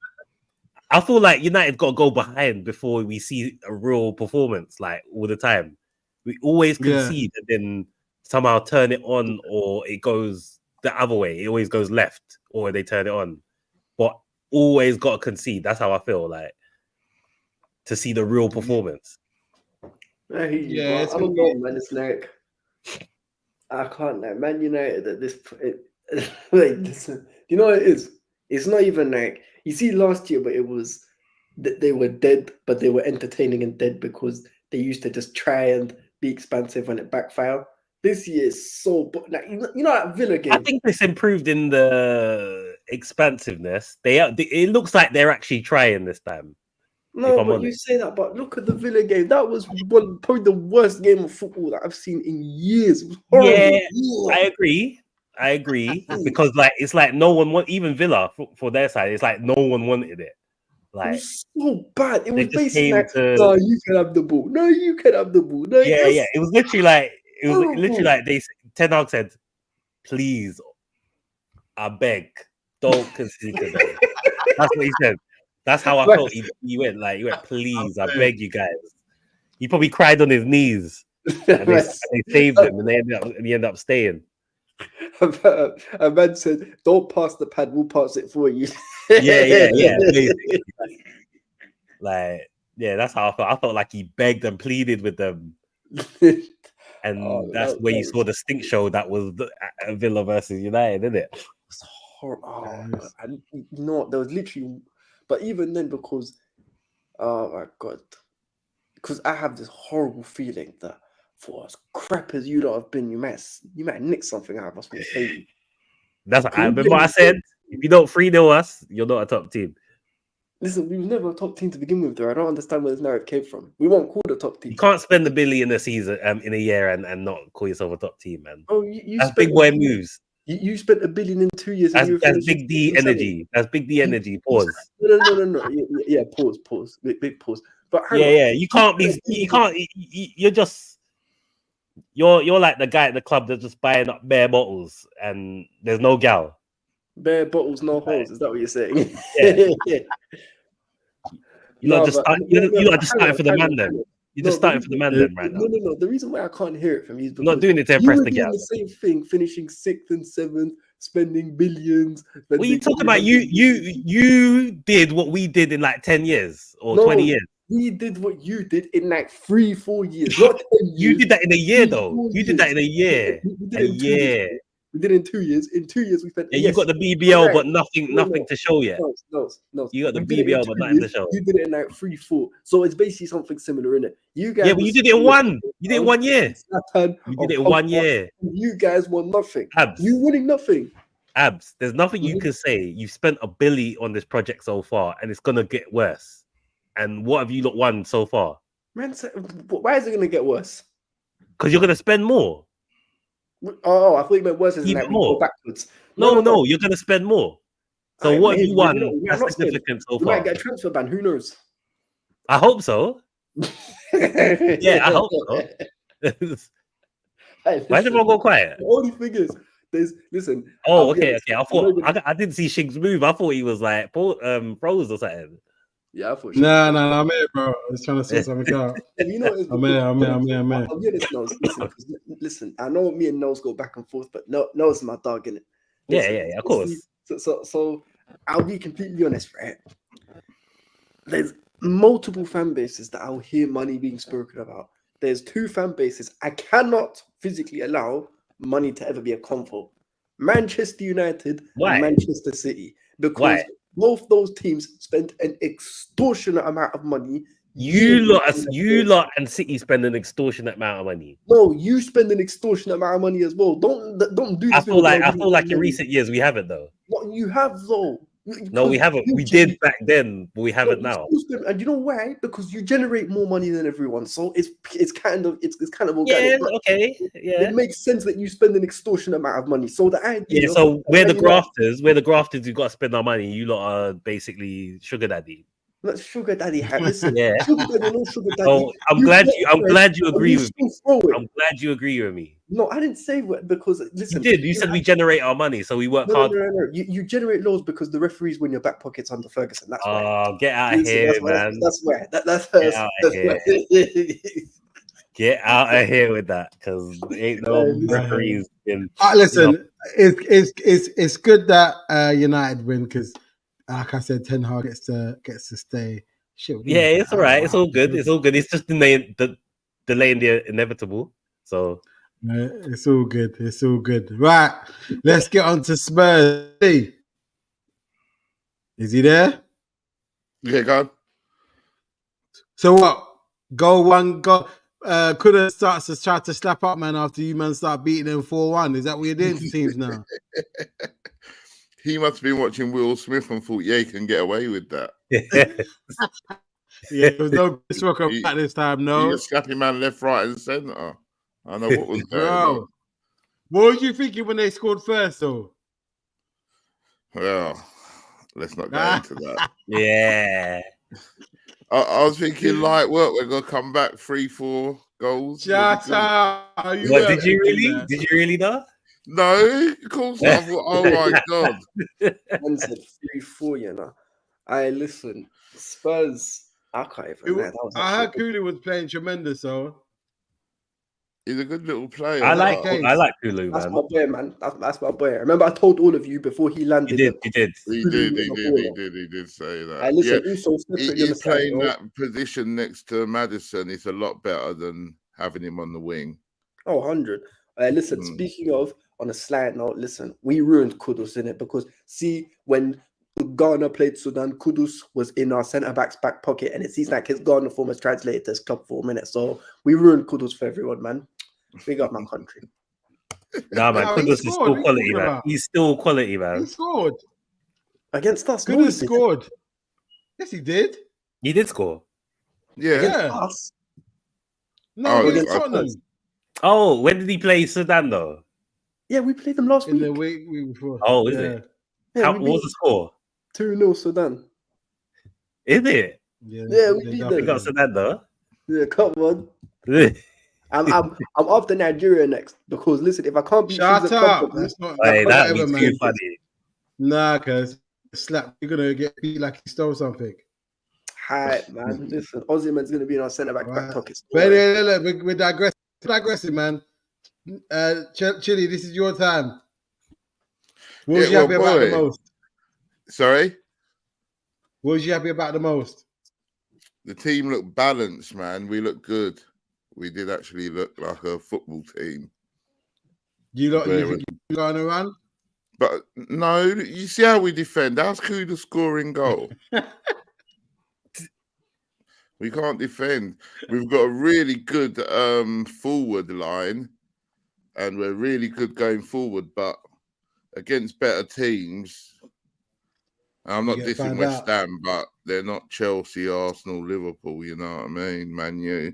Speaker 6: I feel like United got to go behind before we see a real performance, like all the time. We always concede and then somehow turn it on, or it goes the other way. It always goes left, or they turn it on. But always got to concede. That's how I feel, like, to see the real performance.
Speaker 2: I don't know, man. It's like I can't like Man United at this point. Like, listen, you know what it is? It's not even like you see last year, but it was they were dead, but they were entertaining and dead because they used to just try and be expansive when it backfired. This year is so like you know that Villa game.
Speaker 6: I think this improved in the expansiveness. It looks like they're actually trying this time.
Speaker 2: No, but you say that, but look at the Villa game. That was probably the worst game of football that I've seen in years. It was horrible.
Speaker 6: Yeah, I agree. Because like it's like no one even Villa for their side. It's like no one wanted it. Like
Speaker 2: it was so bad. It was basically like, no, you can have the ball. No, you can have the ball. No,
Speaker 6: yeah. It was literally like Ten Hag said, "Please, I beg, don't concede to them." That's what he said. That's how I felt. He went, please, I beg you guys. He probably cried on his knees. And they saved him, and he ended up staying.
Speaker 2: A man said, "Don't pass the pad, we'll pass it for you."
Speaker 6: Yeah. That's how I felt. I felt like he begged and pleaded with them. And that's where you saw the stink show that was Villa versus United, isn't it?
Speaker 2: There was literally... But even then, because, oh my God, because I have this horrible feeling that for as crap as you lot have been, you might nick something out of us.
Speaker 6: That's what I remember. I said, if you don't 3-0 us, you're not a top team.
Speaker 2: Listen, we were never a top team to begin with, though. I don't understand where this narrative came from. We weren't called a top team.
Speaker 6: You can't spend $1 billion a season, in a year, and not call yourself a top team, man.
Speaker 2: Oh, you
Speaker 6: That's
Speaker 2: spent
Speaker 6: big boy moves.
Speaker 2: You spent $1 billion in 2 years.
Speaker 6: That's big D energy. That's big D energy. Pause.
Speaker 2: No. Yeah, pause. Big pause. But
Speaker 6: yeah. You can't be. You can't. You're just. You're like the guy at the club that's just buying up bare bottles and there's no gal.
Speaker 2: Bare bottles, no holes. Is that what you're saying?
Speaker 6: Yeah. You're not just starting for the man then. You're just starting for the man then right now.
Speaker 2: No. The reason why I can't hear it from you is because
Speaker 6: you're not doing it to impress the gal.
Speaker 2: The same thing, finishing 6th and 7th, spending billions.
Speaker 6: What are you talking about? You did what we did in like 10 years or 20 years.
Speaker 2: We did what you did in like 3-4 years. Not 10 years.
Speaker 6: You did that in a year, though. You did that in a year.
Speaker 2: We did it in 2 years. In 2 years, we spent.
Speaker 6: Yeah, you got the BBL, but nothing to show yet.
Speaker 2: No.
Speaker 6: You got the BBL, but nothing to show.
Speaker 2: You did it in like 3-4. So it's basically something similar, isn't it? You guys.
Speaker 6: Yeah, but you did it in one. You did it 1 year. You did it in 1 year.
Speaker 2: You guys won nothing.
Speaker 6: Abs.
Speaker 2: You winning nothing.
Speaker 6: Abs. There's nothing you can say. You've spent $1 billion on this project so far, and it's gonna get worse. And what have you not won so far?
Speaker 2: Man, why is it going to get worse?
Speaker 6: Because you're going to spend more.
Speaker 2: Oh, I thought you meant worse as
Speaker 6: even more.
Speaker 2: Backwards.
Speaker 6: No, you're going to spend more. So what have you won that's significant so far?
Speaker 2: You might get a transfer ban. Who knows?
Speaker 6: I hope so. Yeah, I hope so. Why did everyone go quiet?
Speaker 2: The only thing is, listen.
Speaker 6: Oh, okay. I didn't see Shiggs move. I thought he was like froze or something.
Speaker 2: Yeah, I thought.
Speaker 1: No, I'm here, bro. I was trying to sort something out.
Speaker 2: You know,
Speaker 1: I'm here.
Speaker 2: I'll get this, listen, I know me and Nels go back and forth, but Nels is my dog, innit?
Speaker 6: Yeah, of course.
Speaker 2: So I'll be completely honest, right? There's multiple fan bases that I'll hear money being spoken about. There's 2 fan bases I cannot physically allow money to ever be a convo. Manchester United and Manchester City. Because both those teams spent an extortionate amount of money.
Speaker 6: You lot and City spend an extortionate amount of money.
Speaker 2: No, you spend an extortionate amount of money as well. Don't do this.
Speaker 6: I feel like in recent years we haven't though.
Speaker 2: What you have though.
Speaker 6: No, we haven't. We did back then, but we haven't now.
Speaker 2: And you know why? Because you generate more money than everyone, so it's kind of organic.
Speaker 6: Yeah, okay, yeah.
Speaker 2: It makes sense that you spend an extortionate amount of money. So the idea.
Speaker 6: Yeah, so we're the grafters. We're the grafters who've got to spend our money. You lot are basically sugar daddy.
Speaker 2: Not sugar daddy. Listen,
Speaker 6: yeah.
Speaker 2: Sugar daddy, no sugar daddy.
Speaker 6: Oh, I'm glad you agree with me. I'm glad you agree with me.
Speaker 2: No, I didn't say what because listen.
Speaker 6: You did. You said we generate our money, so we work hard.
Speaker 2: No. You generate laws because the referees win your back pockets under Ferguson. That's why.
Speaker 6: Oh, get out of here, man.
Speaker 2: That's where. That's
Speaker 6: get out of here. Get out of here with that, because ain't no referees in.
Speaker 1: Listen, it's good that United win because, like I said, Ten Hag gets to stay. Shit,
Speaker 6: yeah, it's all right. It's all good. It's all good. It's just delaying the inevitable. So.
Speaker 1: It's all good. It's all good. Right, let's get on to Spurs. Is he there?
Speaker 4: Yeah, go on.
Speaker 1: So what? Goal 1, go. Coulda starts to try to slap up, man, after you man start beating them 4-1. Is that what you're doing to teams now?
Speaker 4: He must have been watching Will Smith and thought, yeah, he can get away with that.
Speaker 1: Yeah, there was no Chris Rocker back this time, no.
Speaker 4: He was slapping man left, right, and centre. I know what was going on.
Speaker 1: What was you thinking when they scored first, though?
Speaker 4: Well, let's not go into that.
Speaker 6: Yeah.
Speaker 4: I was thinking light work. We're going to come back 3-4 goals.
Speaker 1: Shut up.
Speaker 6: Did you really? Did you really know?
Speaker 4: No, of course not. Oh, my God.
Speaker 2: One said 3-4, you know. Listen, Spurs, I can't even.
Speaker 1: I heard Cooley was playing tremendous, though.
Speaker 4: He's a good little player.
Speaker 6: I like Kulu, man.
Speaker 2: That's my boy, man. That's my boy. Remember, I told all of you before he landed.
Speaker 6: He did
Speaker 4: say that.
Speaker 2: Listen, also
Speaker 4: he's playing that position next to Maddison. It's a lot better than having him on the wing.
Speaker 2: Oh, 100. Listen, speaking of, on a slight note, listen, we ruined Kudus in it because see, when Ghana played Sudan, Kudus was in our centre-back's back pocket, and it seems like his Ghana form has translated to his club for a minute. So we ruined Kudus for everyone, man. Big up my country.
Speaker 6: Nah, man, Kudus is still quality, man. He's still quality, man.
Speaker 1: He scored
Speaker 2: against us.
Speaker 1: Kudus scored. Yes, he did.
Speaker 6: He did score.
Speaker 4: Yeah.
Speaker 2: Us.
Speaker 1: No, against Tottenham.
Speaker 6: Oh, when did he play Sudan though?
Speaker 2: Yeah, we played them last
Speaker 1: In
Speaker 2: week.
Speaker 1: the week before.
Speaker 6: Oh, is it?
Speaker 2: Yeah,
Speaker 6: What was the score?
Speaker 2: 2-0 Sudan.
Speaker 6: Is it?
Speaker 2: Yeah, we beat
Speaker 6: We
Speaker 2: them.
Speaker 6: got Sudan though.
Speaker 2: Yeah, come on. I'm after Nigeria next because listen, if I can't beat
Speaker 1: Shut
Speaker 2: things that
Speaker 1: up.
Speaker 2: come from
Speaker 1: That's not
Speaker 6: Hey, that'd be
Speaker 1: whatever,
Speaker 6: too
Speaker 1: man.
Speaker 6: funny.
Speaker 1: Nah, cause slap, you're gonna get beat like he stole something.
Speaker 2: Hi, man. Listen, Ozyman's gonna be in our centre back pocket.
Speaker 1: But look, we're digressing, man. Chili, this is your time. What was you happy about the most?
Speaker 4: Sorry?
Speaker 1: What was you happy about the most?
Speaker 4: The team looked balanced, man. We looked good. We did actually look like a football team.
Speaker 1: You think you're going to run?
Speaker 4: But no, you see how we defend. How's Kuda scoring goal? We can't defend. We've got a really good forward line, and we're really good going forward. But against better teams, I'm not dissing West Ham, but they're not Chelsea, Arsenal, Liverpool. You know what I mean? Man U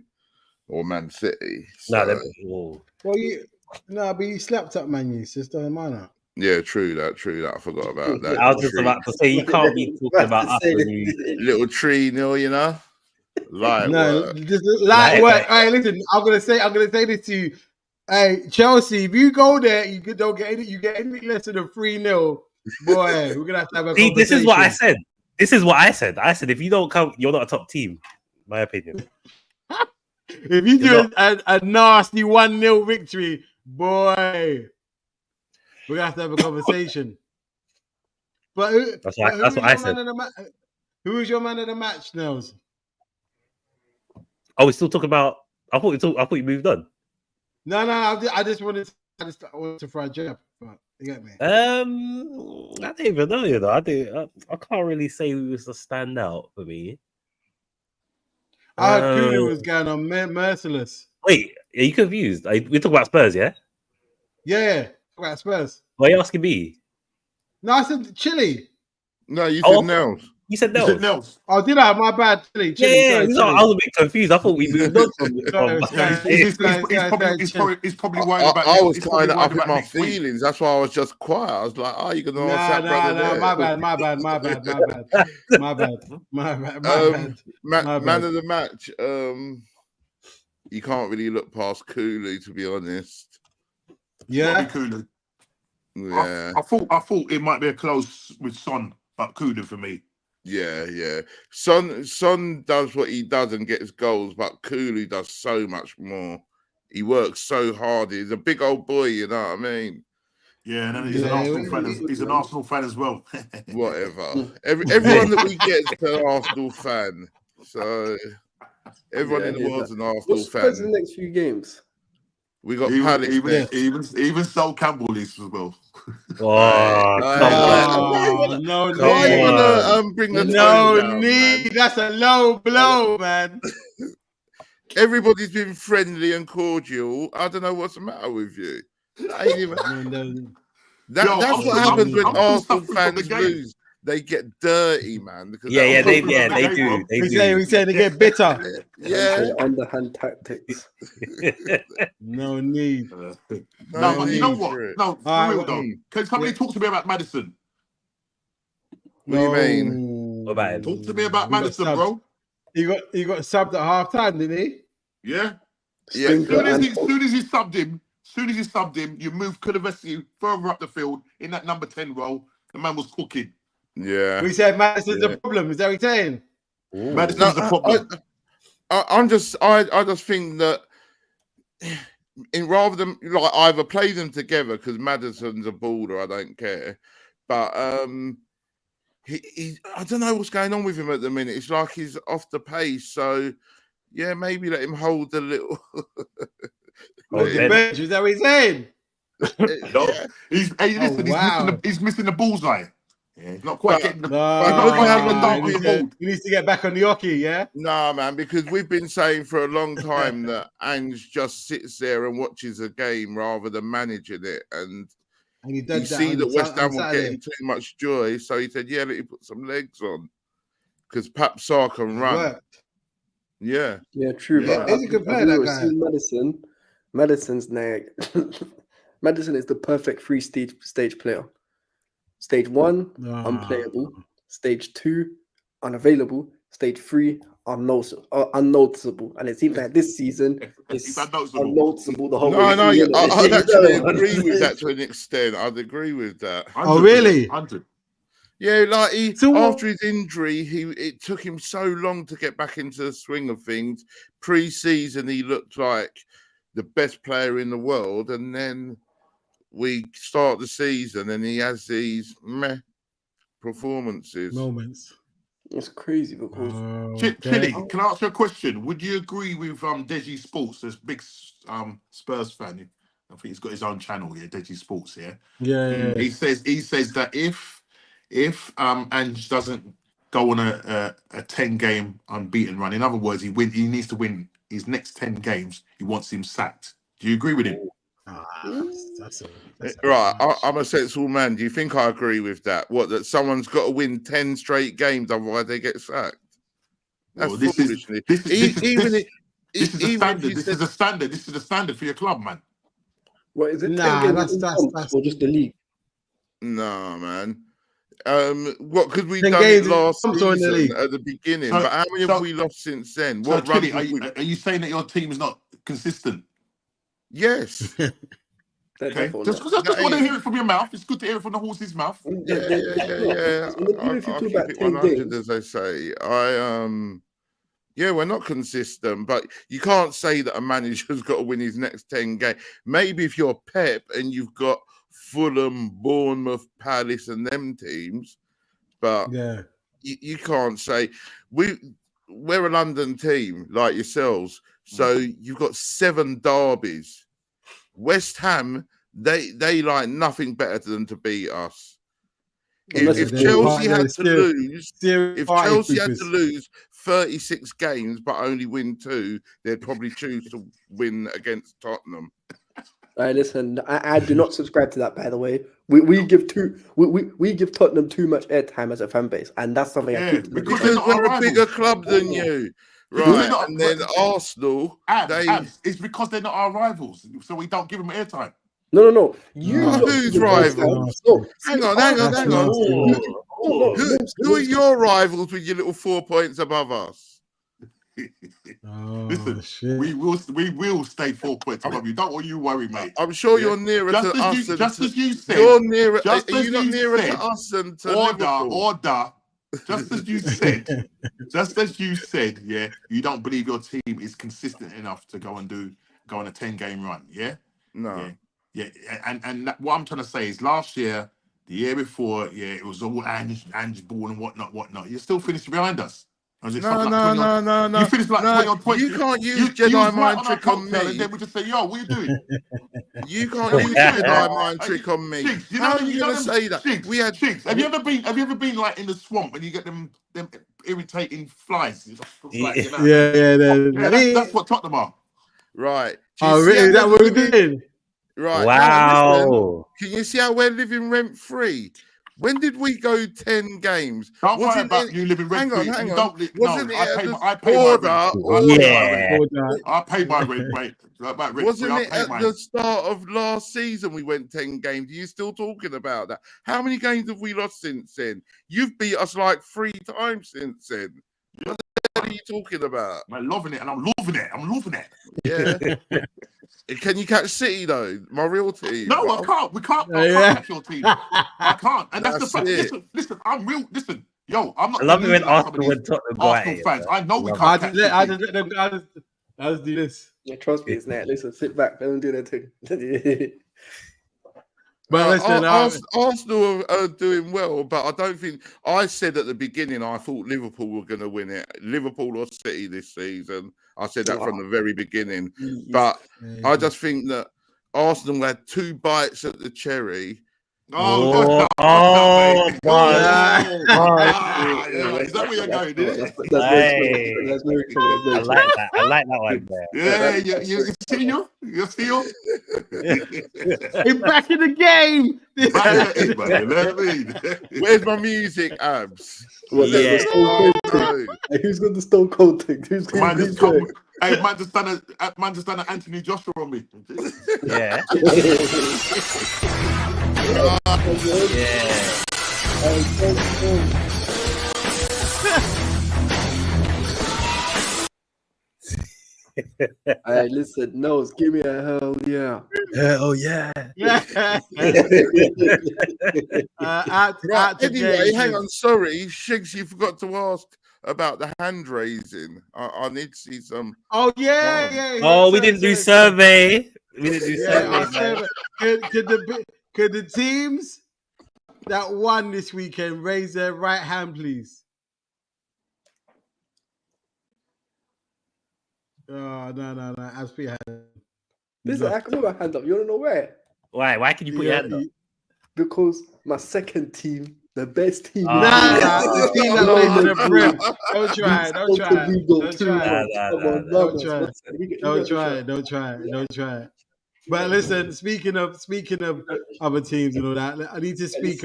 Speaker 4: or Man City.
Speaker 6: So.
Speaker 1: But you slapped up Man U, so it doesn't matter.
Speaker 4: Yeah, true that. I forgot about that.
Speaker 6: I was just about to say you can't be talking about us when you
Speaker 4: little 3-0, you know. Light work.
Speaker 1: Work. Hey, listen, I'm gonna say this to you. Hey, Chelsea, if you go there, you get anything less than a 3-0. Boy, we're gonna have to have a conversation.
Speaker 6: This is what I said. I said if you don't come, you're not a top team. My opinion.
Speaker 1: If you do a nasty 1-0 victory, boy, we're gonna have to have a conversation. But
Speaker 6: that's what I said.
Speaker 1: Who is your man of the match, Nels?
Speaker 6: Oh, we're still talking about. I thought you moved on.
Speaker 1: No. I just wanted to fry jab. You get me?
Speaker 6: I don't even know. You know, I can't really say who was the standout for me.
Speaker 1: I heard Kulu was going on merciless.
Speaker 6: Wait, are you confused? We talk about Spurs, yeah?
Speaker 1: Yeah, about Spurs.
Speaker 6: Why are you asking me?
Speaker 1: No, I said Chile.
Speaker 4: No, you said Nels.
Speaker 6: You said Nels.
Speaker 1: Oh, did I? My bad. Chile.
Speaker 6: Yeah, Chile. I was a bit confused. I thought we moved on from
Speaker 3: He's probably worried about.
Speaker 4: I was trying to up my feelings. That's why I was just quiet. I was like, "Oh, you're gonna
Speaker 1: No, my bad.
Speaker 4: Man of the match. You can't really look past Kulu, to be honest.
Speaker 1: Yeah,
Speaker 3: Kulu.
Speaker 4: Yeah,
Speaker 3: I thought it might be a close with Son, but Kulu for me.
Speaker 4: Yeah. Son does what he does and gets goals, but Kulu does so much more. He works so hard. He's a big old boy, you know what I mean?
Speaker 3: Yeah, and he's an Arsenal fan. He's an Arsenal fan as well.
Speaker 4: Whatever. Everyone that we get is an Arsenal fan. So everyone in the world's an Arsenal fan.
Speaker 2: What's the next few games?
Speaker 4: We got Palace.
Speaker 3: Even Sol Campbell is as well.
Speaker 1: No
Speaker 4: need. Why are you gonna bring the tone down,
Speaker 1: That's a low blow, man.
Speaker 4: Everybody's been friendly and cordial. I don't know what's the matter with you. That's what happens when Arsenal fans lose. They get dirty, man. Because
Speaker 6: they do.
Speaker 1: We say they get bitter.
Speaker 2: Yeah, underhand tactics.
Speaker 1: No need.
Speaker 3: No, you know what? No, for real though. Can somebody talk to me about Maddison?
Speaker 4: What do you mean?
Speaker 6: What about him?
Speaker 3: Talk to me about Maddison, bro.
Speaker 1: He got subbed at half time, didn't he?
Speaker 3: Yeah.
Speaker 4: Yeah.
Speaker 3: As soon as he subbed him, you move Kulusevski further up the field in that number 10 role. The man was cooking.
Speaker 4: Yeah.
Speaker 1: We said Maddison's the problem. Is that what you're saying?
Speaker 3: Maddison's the problem.
Speaker 4: I just think that rather than like either play them together because Maddison's a baller, I don't care. But he I don't know what's going on with him at the minute. It's like he's off the pace. So yeah, maybe let him hold a little.
Speaker 1: Bench, is that what he's saying?
Speaker 3: No. He's missing the bullseye. Yeah, he's not quite getting the.
Speaker 1: He needs to get back on the hockey, yeah?
Speaker 4: Nah, man, because we've been saying for a long time that Ange just sits there and watches a game rather than managing it. And you see that West Ham were getting too much joy, so he said, yeah, let me put some legs on. because Pap Sarr can run. Yeah,
Speaker 2: true.
Speaker 1: Yeah,
Speaker 2: But
Speaker 1: he's a good player, that guy.
Speaker 2: Madison's Madison is the perfect three stage player. Stage 1, unplayable. Stage 2, unavailable. Stage 3, unnoticeable. And it seems like this season it's unnoticeable the whole way.
Speaker 4: No, I'd actually agree with that to an extent. I'd agree with that.
Speaker 1: Oh, really?
Speaker 3: 100.
Speaker 4: Yeah, like after his injury, it took him so long to get back into the swing of things. Pre-season, he looked like the best player in the world, and then we start the season and he has these performances.
Speaker 1: Moments.
Speaker 2: It's crazy because
Speaker 3: Chili, can I ask you a question? Would you agree with Deji Sports, this big Spurs fan? I think he's got his own channel here, Deji Sports here.
Speaker 1: Yeah.
Speaker 3: He says that if Ange doesn't go on a 10-game unbeaten run, in other words, he needs to win his next 10 games. He wants him sacked. Do you agree with him?
Speaker 1: That's
Speaker 4: right. I'm a sensible man. Do you think I agree with that? That someone's got to win 10 straight games, otherwise they get sacked? That's foolishness.
Speaker 3: This is the standard. This is the standard. This is the standard for your club, man.
Speaker 2: What is it?
Speaker 1: Nah, that's
Speaker 2: or just the league.
Speaker 4: No, man. What could we
Speaker 1: 10
Speaker 4: done
Speaker 1: games
Speaker 4: it last
Speaker 1: in the
Speaker 4: season
Speaker 1: league.
Speaker 4: at the beginning? But how many have we lost since then? What
Speaker 3: Chili, are you saying that your team is not consistent?
Speaker 4: Yes.
Speaker 3: Okay. Just want to hear it from your mouth. It's good to hear it from the horse's mouth.
Speaker 4: Yeah. I'll keep it 100, as they say. We're not consistent, but you can't say that a manager's got to win his next 10 games. Maybe if you're Pep and you've got Fulham, Bournemouth, Palace, and them teams, but you can't say we're a London team like yourselves. So you've got 7 derbies. West Ham, they like nothing better than to beat us. If Chelsea had to lose 36 games but only win 2, they'd probably choose to win against Tottenham.
Speaker 2: Listen, I do not subscribe to that. By the way, we give Tottenham too much airtime as a fan base, and that's something I keep.
Speaker 4: Because we're a bigger club than you. Right, and then Arsenal,
Speaker 3: it's because they're not our rivals, so we don't give them airtime.
Speaker 2: No.
Speaker 4: Who's rivals? Hang on. Who are your rivals with your little 4 points above us?
Speaker 3: Listen, shit. we will stay 4 points above you. Don't you worry, mate.
Speaker 4: I'm sure you're nearer to us.
Speaker 3: Just as you said,
Speaker 4: you're nearer. Are you not nearer to us than to Liverpool?
Speaker 3: Order. Just as you said, yeah, you don't believe your team is consistent enough to go on a 10-game run, yeah?
Speaker 4: No.
Speaker 3: Yeah. And what I'm trying to say is last year, the year before, it was all Ange ball and whatnot. You still finished behind us.
Speaker 4: No.
Speaker 3: You finished like 20 on points.
Speaker 4: You can't use Jedi mind trick on me.
Speaker 3: And then we just say, yo, what are you doing?
Speaker 4: You can't use Jedi mind trick on me. How are you going to say that?
Speaker 3: We had Chicks. Have you ever been like in the swamp and you get them irritating flies? That's what Tottenham are.
Speaker 4: Right.
Speaker 1: Oh, really? Is that what we did?
Speaker 4: Right.
Speaker 6: Wow.
Speaker 4: Can you see how we're living rent free? When did we go 10 games?
Speaker 3: Don't worry about you living rent free.
Speaker 4: Hang on. Wasn't
Speaker 3: I pay my rent, mate.
Speaker 4: Wasn't it at the start of last season we went 10 games? Are you still talking about that? How many games have we lost since then? You've beat us like 3 times since then. What the hell are you talking about?
Speaker 3: I'm loving it, and I'm loving it.
Speaker 4: Yeah. Can you catch City though? My real team.
Speaker 3: No, I can't. We can't. I can't catch your team. I can't. And that's the fact. Listen, I'm real. Listen, yo, I'm not.
Speaker 6: I love it when Arsenal
Speaker 3: fans. I know we can't.
Speaker 1: I just let them. I just do this.
Speaker 2: Yeah, trust me, it's that. Listen, sit back. Let them do that thing.
Speaker 4: But listen, Arsenal are doing well, but I don't think I said at the beginning I thought Liverpool were going to win it, Liverpool or City this season. I said that from the very beginning, but I just think that Arsenal had 2 bites at the cherry.
Speaker 3: Is that where you're going?
Speaker 2: That's very true.
Speaker 6: I like that one.
Speaker 3: Yeah, you see you?
Speaker 1: He's back in the game.
Speaker 4: Where's my music, Abs? no.
Speaker 2: Who's got the Stone Cold thing? Who's got
Speaker 3: Man
Speaker 2: the
Speaker 3: just
Speaker 2: green
Speaker 3: come. Hey, man just done an Anthony Joshua on me.
Speaker 6: Yeah.
Speaker 2: Hey, listen, Nose, give me a hell yeah.
Speaker 6: Oh yeah.
Speaker 1: Out to
Speaker 4: Anyway,
Speaker 1: James.
Speaker 4: hang on. Sorry, Shigs, you forgot to ask about the hand raising. I need to see some.
Speaker 1: Oh yeah.
Speaker 6: Oh, we didn't do survey. We didn't do
Speaker 1: Yeah,
Speaker 6: survey.
Speaker 1: could the teams that won this weekend raise their right hand, please? Oh no. As for your hand.
Speaker 2: Listen, I can put my hand up. You want to know where?
Speaker 6: Why? Why can you put your hand up?
Speaker 2: Because my second team, the best team.
Speaker 1: Nah, the team that plays for the Prem. Don't try. Don't try. But listen, speaking of other teams and all that, I need to speak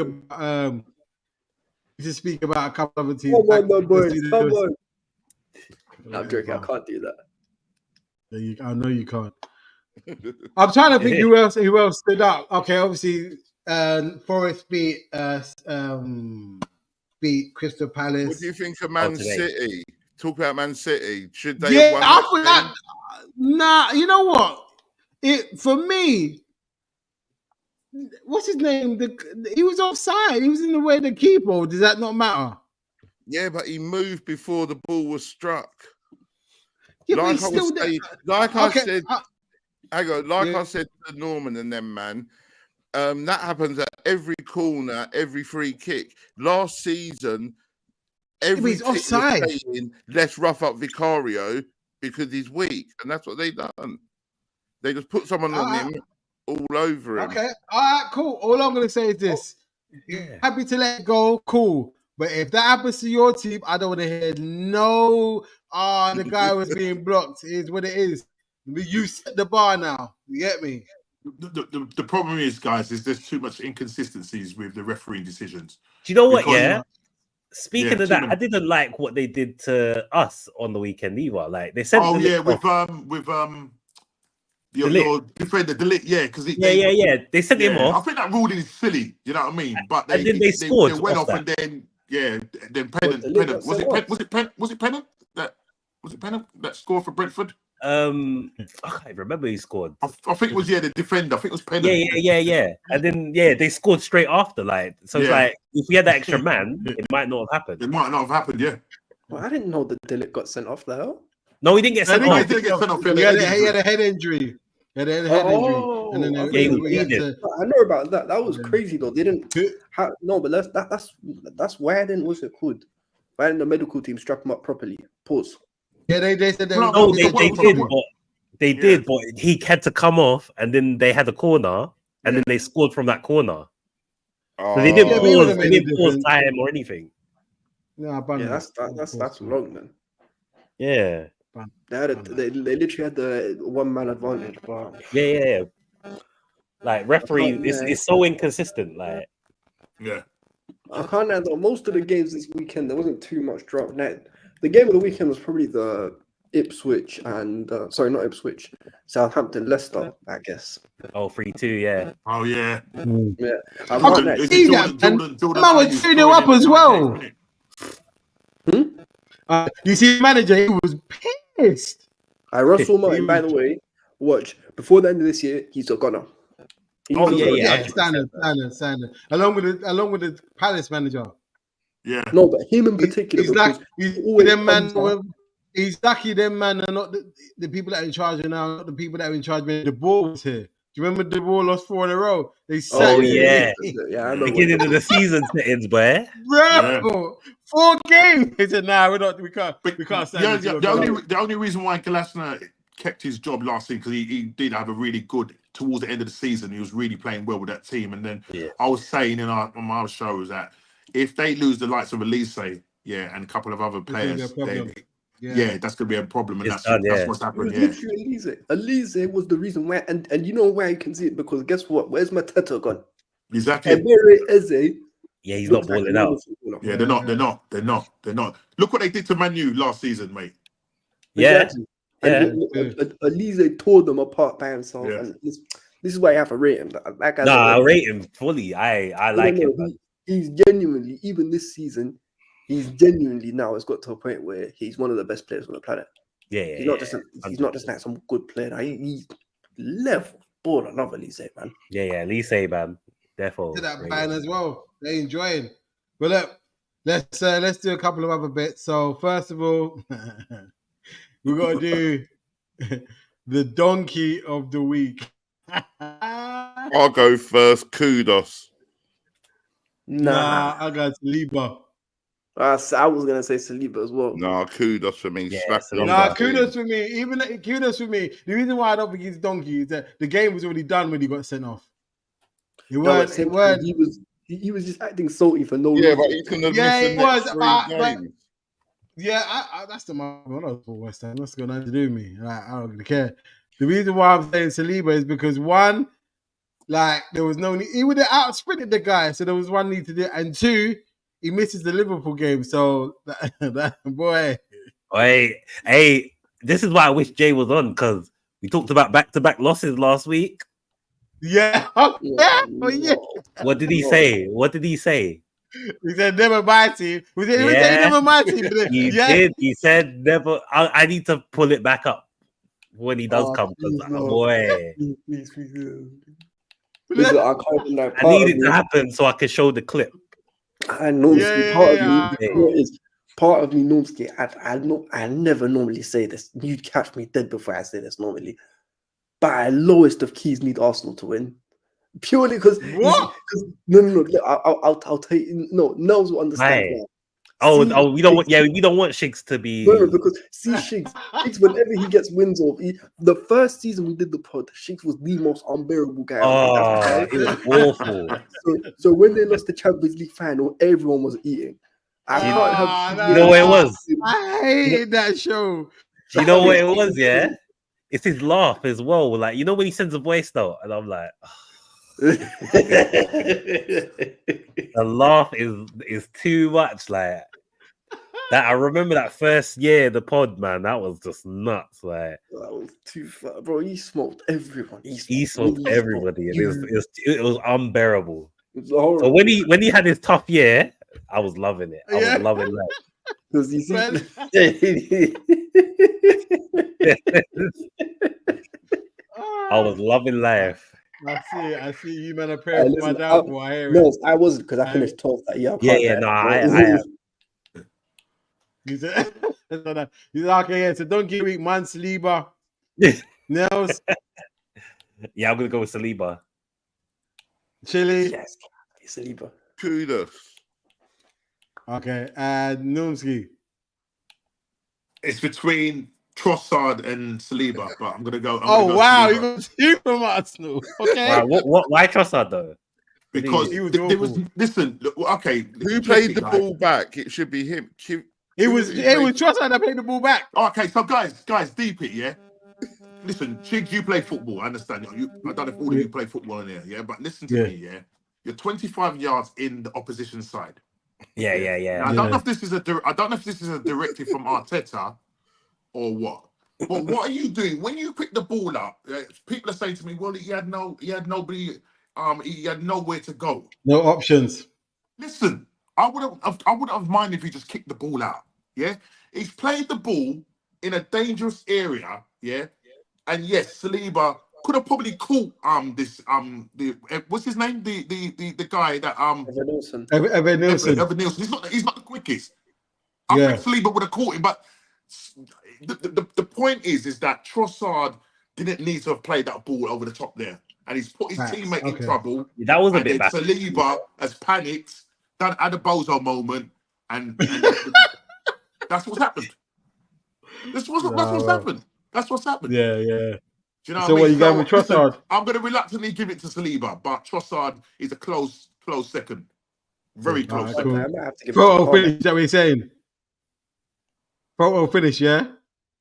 Speaker 1: about a couple other teams.
Speaker 2: Come on, my boys. Come on. I'm joking. I can't do that.
Speaker 1: I know you can't. I'm trying to think who else stood up. Okay, obviously, Forest beat Crystal Palace.
Speaker 4: What do you think of Man City? Talk about Man City. Should they?
Speaker 1: Yeah, after that, nah. You know what? For me, what's his name? He was offside. He was in the way of the keeper. Does that not matter?
Speaker 4: Yeah, but he moved before the ball was struck.
Speaker 1: Yeah,
Speaker 4: like
Speaker 1: but he's
Speaker 4: I said to Norman and them, man, that happens at every corner, every free kick. Last season, every team was saying, let's rough up Vicario because he's weak, and that's what they done. They just put someone on him, all over him.
Speaker 1: Okay, all right, cool. All I'm gonna say is this: happy to let it go, cool. But if that happens to your team, I don't want to hear no. The guy was being blocked. It is what it is. You set the bar now. You get me?
Speaker 3: The problem is, guys, is there's too much inconsistencies with the refereeing decisions.
Speaker 6: Do you know what? Speaking of that, I didn't like what they did to us on the weekend either. Like they sent.
Speaker 3: With your defender, because
Speaker 6: they sent him off.
Speaker 3: I think that ruling is silly. You know what I mean? But
Speaker 6: and then they scored.
Speaker 3: They went off that. And then Pennant. Was it Pennant? Was it Pennant that scored for Brentford? I
Speaker 6: can't remember who scored.
Speaker 3: I think it was the defender. I think it was Pennant.
Speaker 6: Yeah. And then they scored straight after. Like so, it's like if we had that extra man, it might not have happened.
Speaker 3: It might not have happened. Yeah.
Speaker 2: Well, I didn't know that Dillick got sent off the hell.
Speaker 6: No, he didn't get sent off.
Speaker 3: He didn't get sent off.
Speaker 1: He had a head injury.
Speaker 2: I know about that. That was crazy though. They didn't. But that's why I didn't. What's it called? Why didn't the medical team strap him up properly? Pause.
Speaker 1: Yeah, they said they
Speaker 6: did, but he had to come off, and then they had a corner, and then they scored from that corner. So they didn't pause time or anything.
Speaker 1: No,
Speaker 2: that's wrong, man.
Speaker 6: Yeah.
Speaker 2: They literally had the one man advantage. But...
Speaker 6: Yeah. Like referee, it's so inconsistent. Like,
Speaker 2: I can't know though. Most of the games this weekend there wasn't too much drama. The game of the weekend was probably the Ipswich and not Ipswich, Southampton, Leicester, I guess.
Speaker 6: 3-2, yeah.
Speaker 3: Oh yeah.
Speaker 2: Yeah.
Speaker 1: I can see that. Man was 2-0 up as well. You see, the manager, he was pissed.
Speaker 2: Russell Martin, by the way, watch before the end of this year, he's a gunner.
Speaker 1: Standard. Along with the Palace manager.
Speaker 3: Yeah.
Speaker 2: No, but him in particular.
Speaker 1: He's lucky them man are not the people that are in charge now, not the people that are in charge when the ball was here. Do you remember the ball lost 4 in a row? They said,
Speaker 6: beginning of the season settings, boy.
Speaker 1: Bro, 4 games. He said, "Nah, we can't stand this."
Speaker 3: The only reason why Glasner kept his job last season because he did have a really good towards the end of the season. He was really playing well with that team, and then I was saying on my shows that if they lose the likes of Elise, and a couple of other players, that's going to be a problem, and that's what's happened.
Speaker 2: Elise was the reason why, and you know why you can see it because guess what? Where's Mateta gone?
Speaker 3: Exactly.
Speaker 2: And Eze,
Speaker 6: he's not balling out.
Speaker 3: Yeah, they're not. Look what they did to Man U last season, mate.
Speaker 6: Yeah.
Speaker 2: Exactly. And Elise tore them apart by himself.
Speaker 3: Yeah.
Speaker 2: And this is why you have to rate him. Like
Speaker 6: I rate him fully. I like him.
Speaker 2: He's genuinely, even this season, he's genuinely now has got to a point where he's one of the best players on the planet.
Speaker 6: Yeah,
Speaker 2: he's not just like some good player. He's level ball. I love Elise, man.
Speaker 6: Yeah, Elise, man. Therefore,
Speaker 1: to that band as well. They enjoying. But look, let's do a couple of other bits. So first of all, we got to do the donkey of the week.
Speaker 4: I'll go first. Kudos.
Speaker 2: Nah,
Speaker 1: I got Saliba.
Speaker 2: I was gonna say Saliba as well.
Speaker 4: Nah, kudos for me.
Speaker 1: Kudos for me. Even kudos for me. The reason why I don't think he's donkey is that the game was already done when he got sent off. He was
Speaker 2: just acting salty for no reason.
Speaker 4: Yeah, but he's gonna miss the next 3 games.
Speaker 1: That's the one for West Ham. What's going on to do with me? I don't really care. The reason why I'm saying Saliba is because one, like there was no need. He would have out sprinted the guy, so there was one need to do, and two, he misses the Liverpool game. So that boy.
Speaker 6: Hey, this is why I wish Jay was on, because we talked about back-to-back losses last week.
Speaker 1: Yeah.
Speaker 6: What did he say?
Speaker 1: He said never my team. He said never my team.
Speaker 6: He did. He said never. I need to pull it back up when he does come. Boy.
Speaker 2: Listen, I
Speaker 6: need it to happen so I can show the clip.
Speaker 2: I know part of me, Normski, I never normally say this. You'd catch me dead before I say this normally. But I lowest of keys need Arsenal to win. Purely because no, I'll tell you. No, Nels will understand that.
Speaker 6: We don't want Shigs to be.
Speaker 2: No, because see Shigs, whenever he gets wins off, the first season we did the pod, Shigs was the most unbearable guy.
Speaker 6: It was awful.
Speaker 2: So when they lost the Champions League final, everyone was eating.
Speaker 6: You know what it was?
Speaker 1: I hated that show.
Speaker 6: Do you know what it was? Yeah, it's his laugh as well. Like, you know when he sends a voice note, and I'm like. The laugh is too much. Like that, I remember that first year the pod, man. That was just nuts. Like
Speaker 2: that was too far, bro. He smoked everyone.
Speaker 6: He smoked everybody, and it was unbearable.
Speaker 2: It was horrible.
Speaker 6: So when he had his tough year, I was loving it. I was loving life.
Speaker 2: Because you see,
Speaker 6: I was loving life.
Speaker 1: I see you, man. I pray for my downfall. I hear it.
Speaker 2: No, I wasn't because I finished 12th that year.
Speaker 6: I
Speaker 1: He's okay. So don't give week, man. Saliba. Nels.
Speaker 6: Yeah, I'm gonna go with Saliba.
Speaker 1: Chile.
Speaker 2: Yes, Saliba.
Speaker 4: Kudos.
Speaker 1: Okay, and Numski.
Speaker 3: It's between Trossard and Saliba, but I'm gonna go.
Speaker 1: Wow, you got two from Arsenal. Okay.
Speaker 6: Why Trossard though?
Speaker 3: Because there was. Listen, okay.
Speaker 4: Who played the ball back? It should be him.
Speaker 1: It was Trossard that played the ball back.
Speaker 3: Okay, so guys, deep it, yeah. Listen, Chigs, you play football. I understand. I don't know if all of you play football in here, yeah. But listen to me, yeah. You're 25 yards in the opposition side.
Speaker 6: Yeah.
Speaker 3: Now, I don't know if this is a directive from Arteta or what. But what are you doing when you pick the ball up? People are saying to me, "Well, he had nobody. He had nowhere to go.
Speaker 1: No options."
Speaker 3: Listen, I wouldn't have minded if he just kicked the ball out. Yeah, he's played the ball in a dangerous area. Yeah, and yes, Saliba could have probably caught what's his name? The guy that
Speaker 2: Evan Nielsen.
Speaker 1: Evan Nielsen.
Speaker 3: He's not the quickest. I think Saliba would have caught him, but the point is that Trossard didn't need to have played that ball over the top there, and he's put his teammate in trouble.
Speaker 6: That was a bit bad.
Speaker 3: Saliba has panicked, had a bozo moment, and that's what's happened. That's what's happened.
Speaker 1: Yeah.
Speaker 3: Do you know
Speaker 1: So
Speaker 3: what I mean?
Speaker 1: you going with Trossard?
Speaker 3: Listen, I'm going to reluctantly give it to Saliba, but Trossard is a close second. Very close second.
Speaker 1: Cool. Photo finish, is that what you're saying? Photo finish, yeah?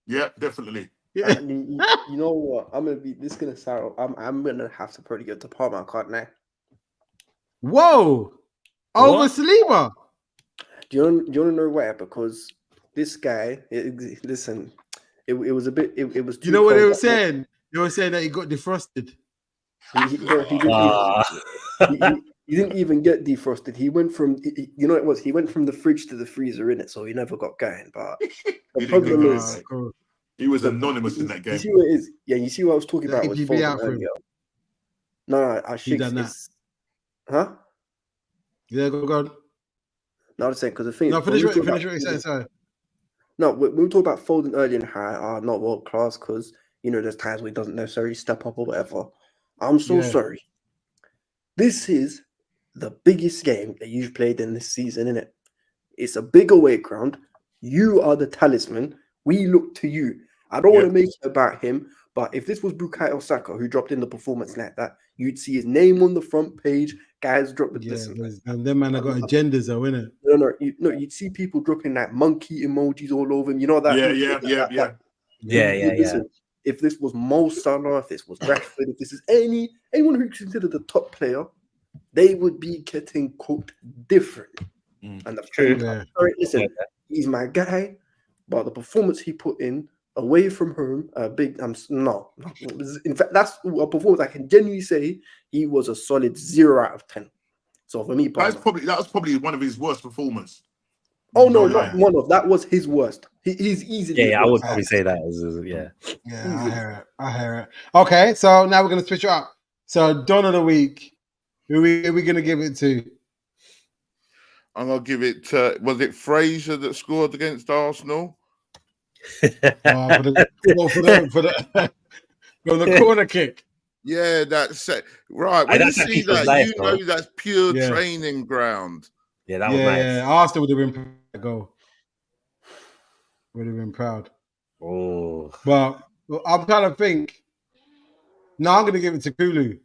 Speaker 3: Yeah, definitely.
Speaker 1: Yeah.
Speaker 2: You know what? This is gonna sound. I'm gonna have to probably get the Parma card now.
Speaker 1: Whoa! Over Saliba.
Speaker 2: Do you want to know why? Because This guy, listen, it was a bit. It was too.
Speaker 1: You know what
Speaker 2: cold.
Speaker 1: they were saying? They were saying that he got defrosted.
Speaker 2: He didn't even get defrosted. He went from, you know, he went from the fridge to the freezer in it, so he never got going. But the problem is,
Speaker 3: he was anonymous in that game.
Speaker 2: You see what it is? Yeah, you see what I was talking about with
Speaker 1: APB out
Speaker 2: Foden
Speaker 1: for him.
Speaker 2: earlier. No, I
Speaker 1: He done that.
Speaker 2: Huh?
Speaker 1: Yeah, go on.
Speaker 2: No, I'm saying because the thing.
Speaker 1: No, finish what you're saying. Sorry.
Speaker 2: No, we were talking about Foden earlier and how not world class because there's times where he doesn't necessarily step up or whatever. I'm so sorry. This is the biggest game that you've played in this season, innit? It's a big away ground. You are the talisman. We look to you. I don't want to make it about him, but if this was Bukayo Saka who dropped in the performance like that, you'd see his name on the front page. Guys drop the listen.
Speaker 1: And them man have got agendas, though, innit?
Speaker 2: No, you'd see people dropping like monkey emojis all over him. You know that?
Speaker 6: Yeah.
Speaker 2: If this was Mo Salah, if this was Rashford, if this is anyone who's considered a top player, they would be getting cooked different. And listen, he's my guy, but the performance he put in away from home, no. In fact, that's a performance I can genuinely say he was a solid 0 out of 10. So for me,
Speaker 3: that was probably one of his worst performances.
Speaker 2: Oh no, not one of that was his worst. He's easily.
Speaker 6: Yeah, I would probably say that as
Speaker 1: Yeah, I hear it. Okay, so now we're gonna switch it up. So Don of the week, who are we gonna give it to?
Speaker 4: I'm gonna give it to. Was it Fraser that scored against Arsenal?
Speaker 1: For the corner kick.
Speaker 4: Yeah, that's it. Right. When you see that, nice, know that's pure training ground.
Speaker 6: Yeah, that was nice.
Speaker 1: Yeah, Arsenal would have been proud. Goal. Would have been proud.
Speaker 6: Oh,
Speaker 1: but I'm trying to think. No, I'm going to give it to Kulu.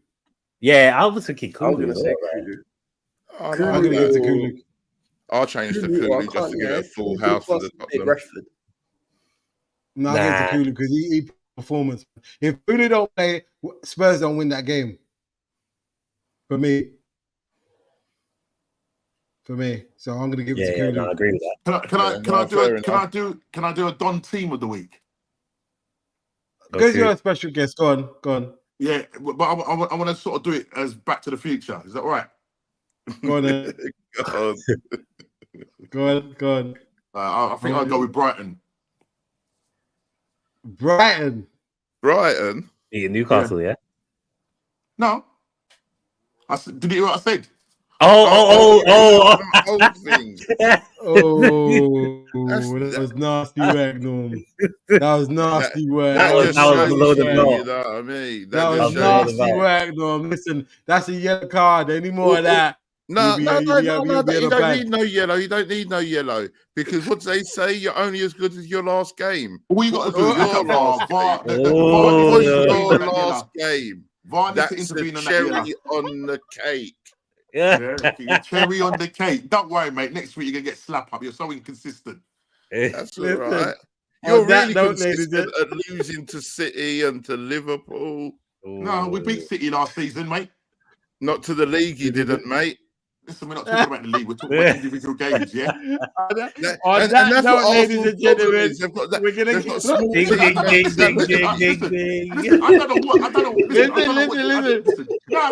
Speaker 6: Yeah, I was thinking Kulu.
Speaker 2: I was going to say Kulu.
Speaker 1: I'm going to give it to Kulu.
Speaker 4: I'll change to Kulu just to give it a full house for the
Speaker 2: Rashford.
Speaker 1: No, I'll give it to Kulu because he performance. If Kulu don't play, Spurs don't win that game. For me. So I'm gonna give it to Kulu.
Speaker 6: No, I agree with
Speaker 3: that. Can I do a Don team of the week?
Speaker 1: Because you're a special guest. Go on.
Speaker 3: Yeah, but I want to sort of do it as Back to the Future. Is that all right?
Speaker 1: Go on then. Go on.
Speaker 3: I think I'll go with Brighton.
Speaker 4: Brighton?
Speaker 6: Yeah, Newcastle, yeah?
Speaker 3: No. Did you hear what I said?
Speaker 1: Oh, that was nasty work, Norm. That was nasty work.
Speaker 4: That was
Speaker 6: below the belt.
Speaker 4: You know what I mean?
Speaker 1: That was nasty work, Norm. Listen, that's a yellow card. Any more of that?
Speaker 4: No, you don't need no yellow. You don't need no yellow because what they say, you're only as good as your last game.
Speaker 3: All you got to do is your
Speaker 4: last game. That's the cherry on the cake.
Speaker 3: Yeah, cherry on the cake. Don't worry, mate. Next week you're gonna get slapped up. You're so inconsistent.
Speaker 4: That's all right. You're really consistent at losing to City and to Liverpool.
Speaker 3: No, we beat City last season, mate.
Speaker 4: Not to the league, you didn't, mate.
Speaker 3: Listen, we're not talking about the league. We're talking about individual games, yeah?
Speaker 1: On that note, ladies and gentlemen, we're going to get...
Speaker 6: Ding.
Speaker 1: I don't know. Listen.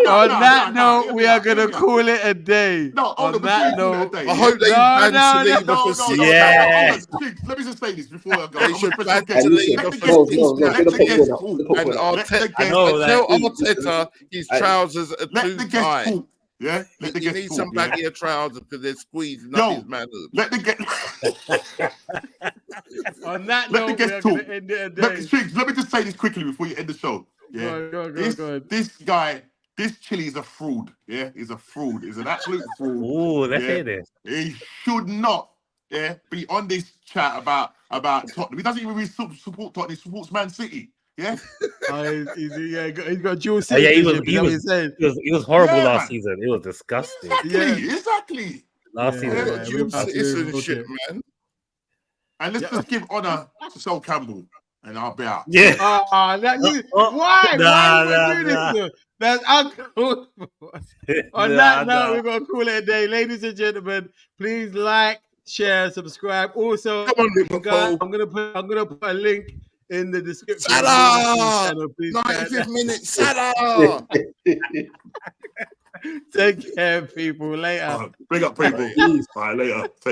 Speaker 1: On that note, we are going to call it a day.
Speaker 3: No, on that note...
Speaker 4: I hope they ban Saliba for 6
Speaker 3: years. Let me just say this before I go.
Speaker 4: They should ban Saliba for 6 years. And tell Arteta his trousers are too tight.
Speaker 3: Yeah,
Speaker 4: you need some baggier trousers because they're squeezing up his manners.
Speaker 3: Let the get
Speaker 1: on that note, we're going to end it a day.
Speaker 3: Let me just say this quickly before you end the show. Yeah,
Speaker 1: go on.
Speaker 3: This guy, this Chile is a fraud. Yeah, he's a fraud. He's an absolute fraud.
Speaker 6: Oh, let's hear this.
Speaker 3: He should not, be on this chat about Tottenham. He doesn't even really support Tottenham. He supports Man City. Yeah,
Speaker 1: he's got dual
Speaker 6: citizenship. He was horrible last season. It was disgusting.
Speaker 3: Exactly.
Speaker 6: Last season,
Speaker 4: dual citizenship, man.
Speaker 3: And let's just give honor to Sol Campbell, and I'll be out.
Speaker 6: Yeah.
Speaker 1: Why? Why do this? That's uncalled for. On that note, we're gonna call it a day, ladies and gentlemen. Please like, share, subscribe. Also,
Speaker 4: Come on, Liverpool.
Speaker 1: I'm gonna put a link in the description.
Speaker 4: Salah!
Speaker 1: Channel,
Speaker 4: 95th minute, Salah!
Speaker 1: Take care, people. Later.
Speaker 3: Big up, people. Bye, later.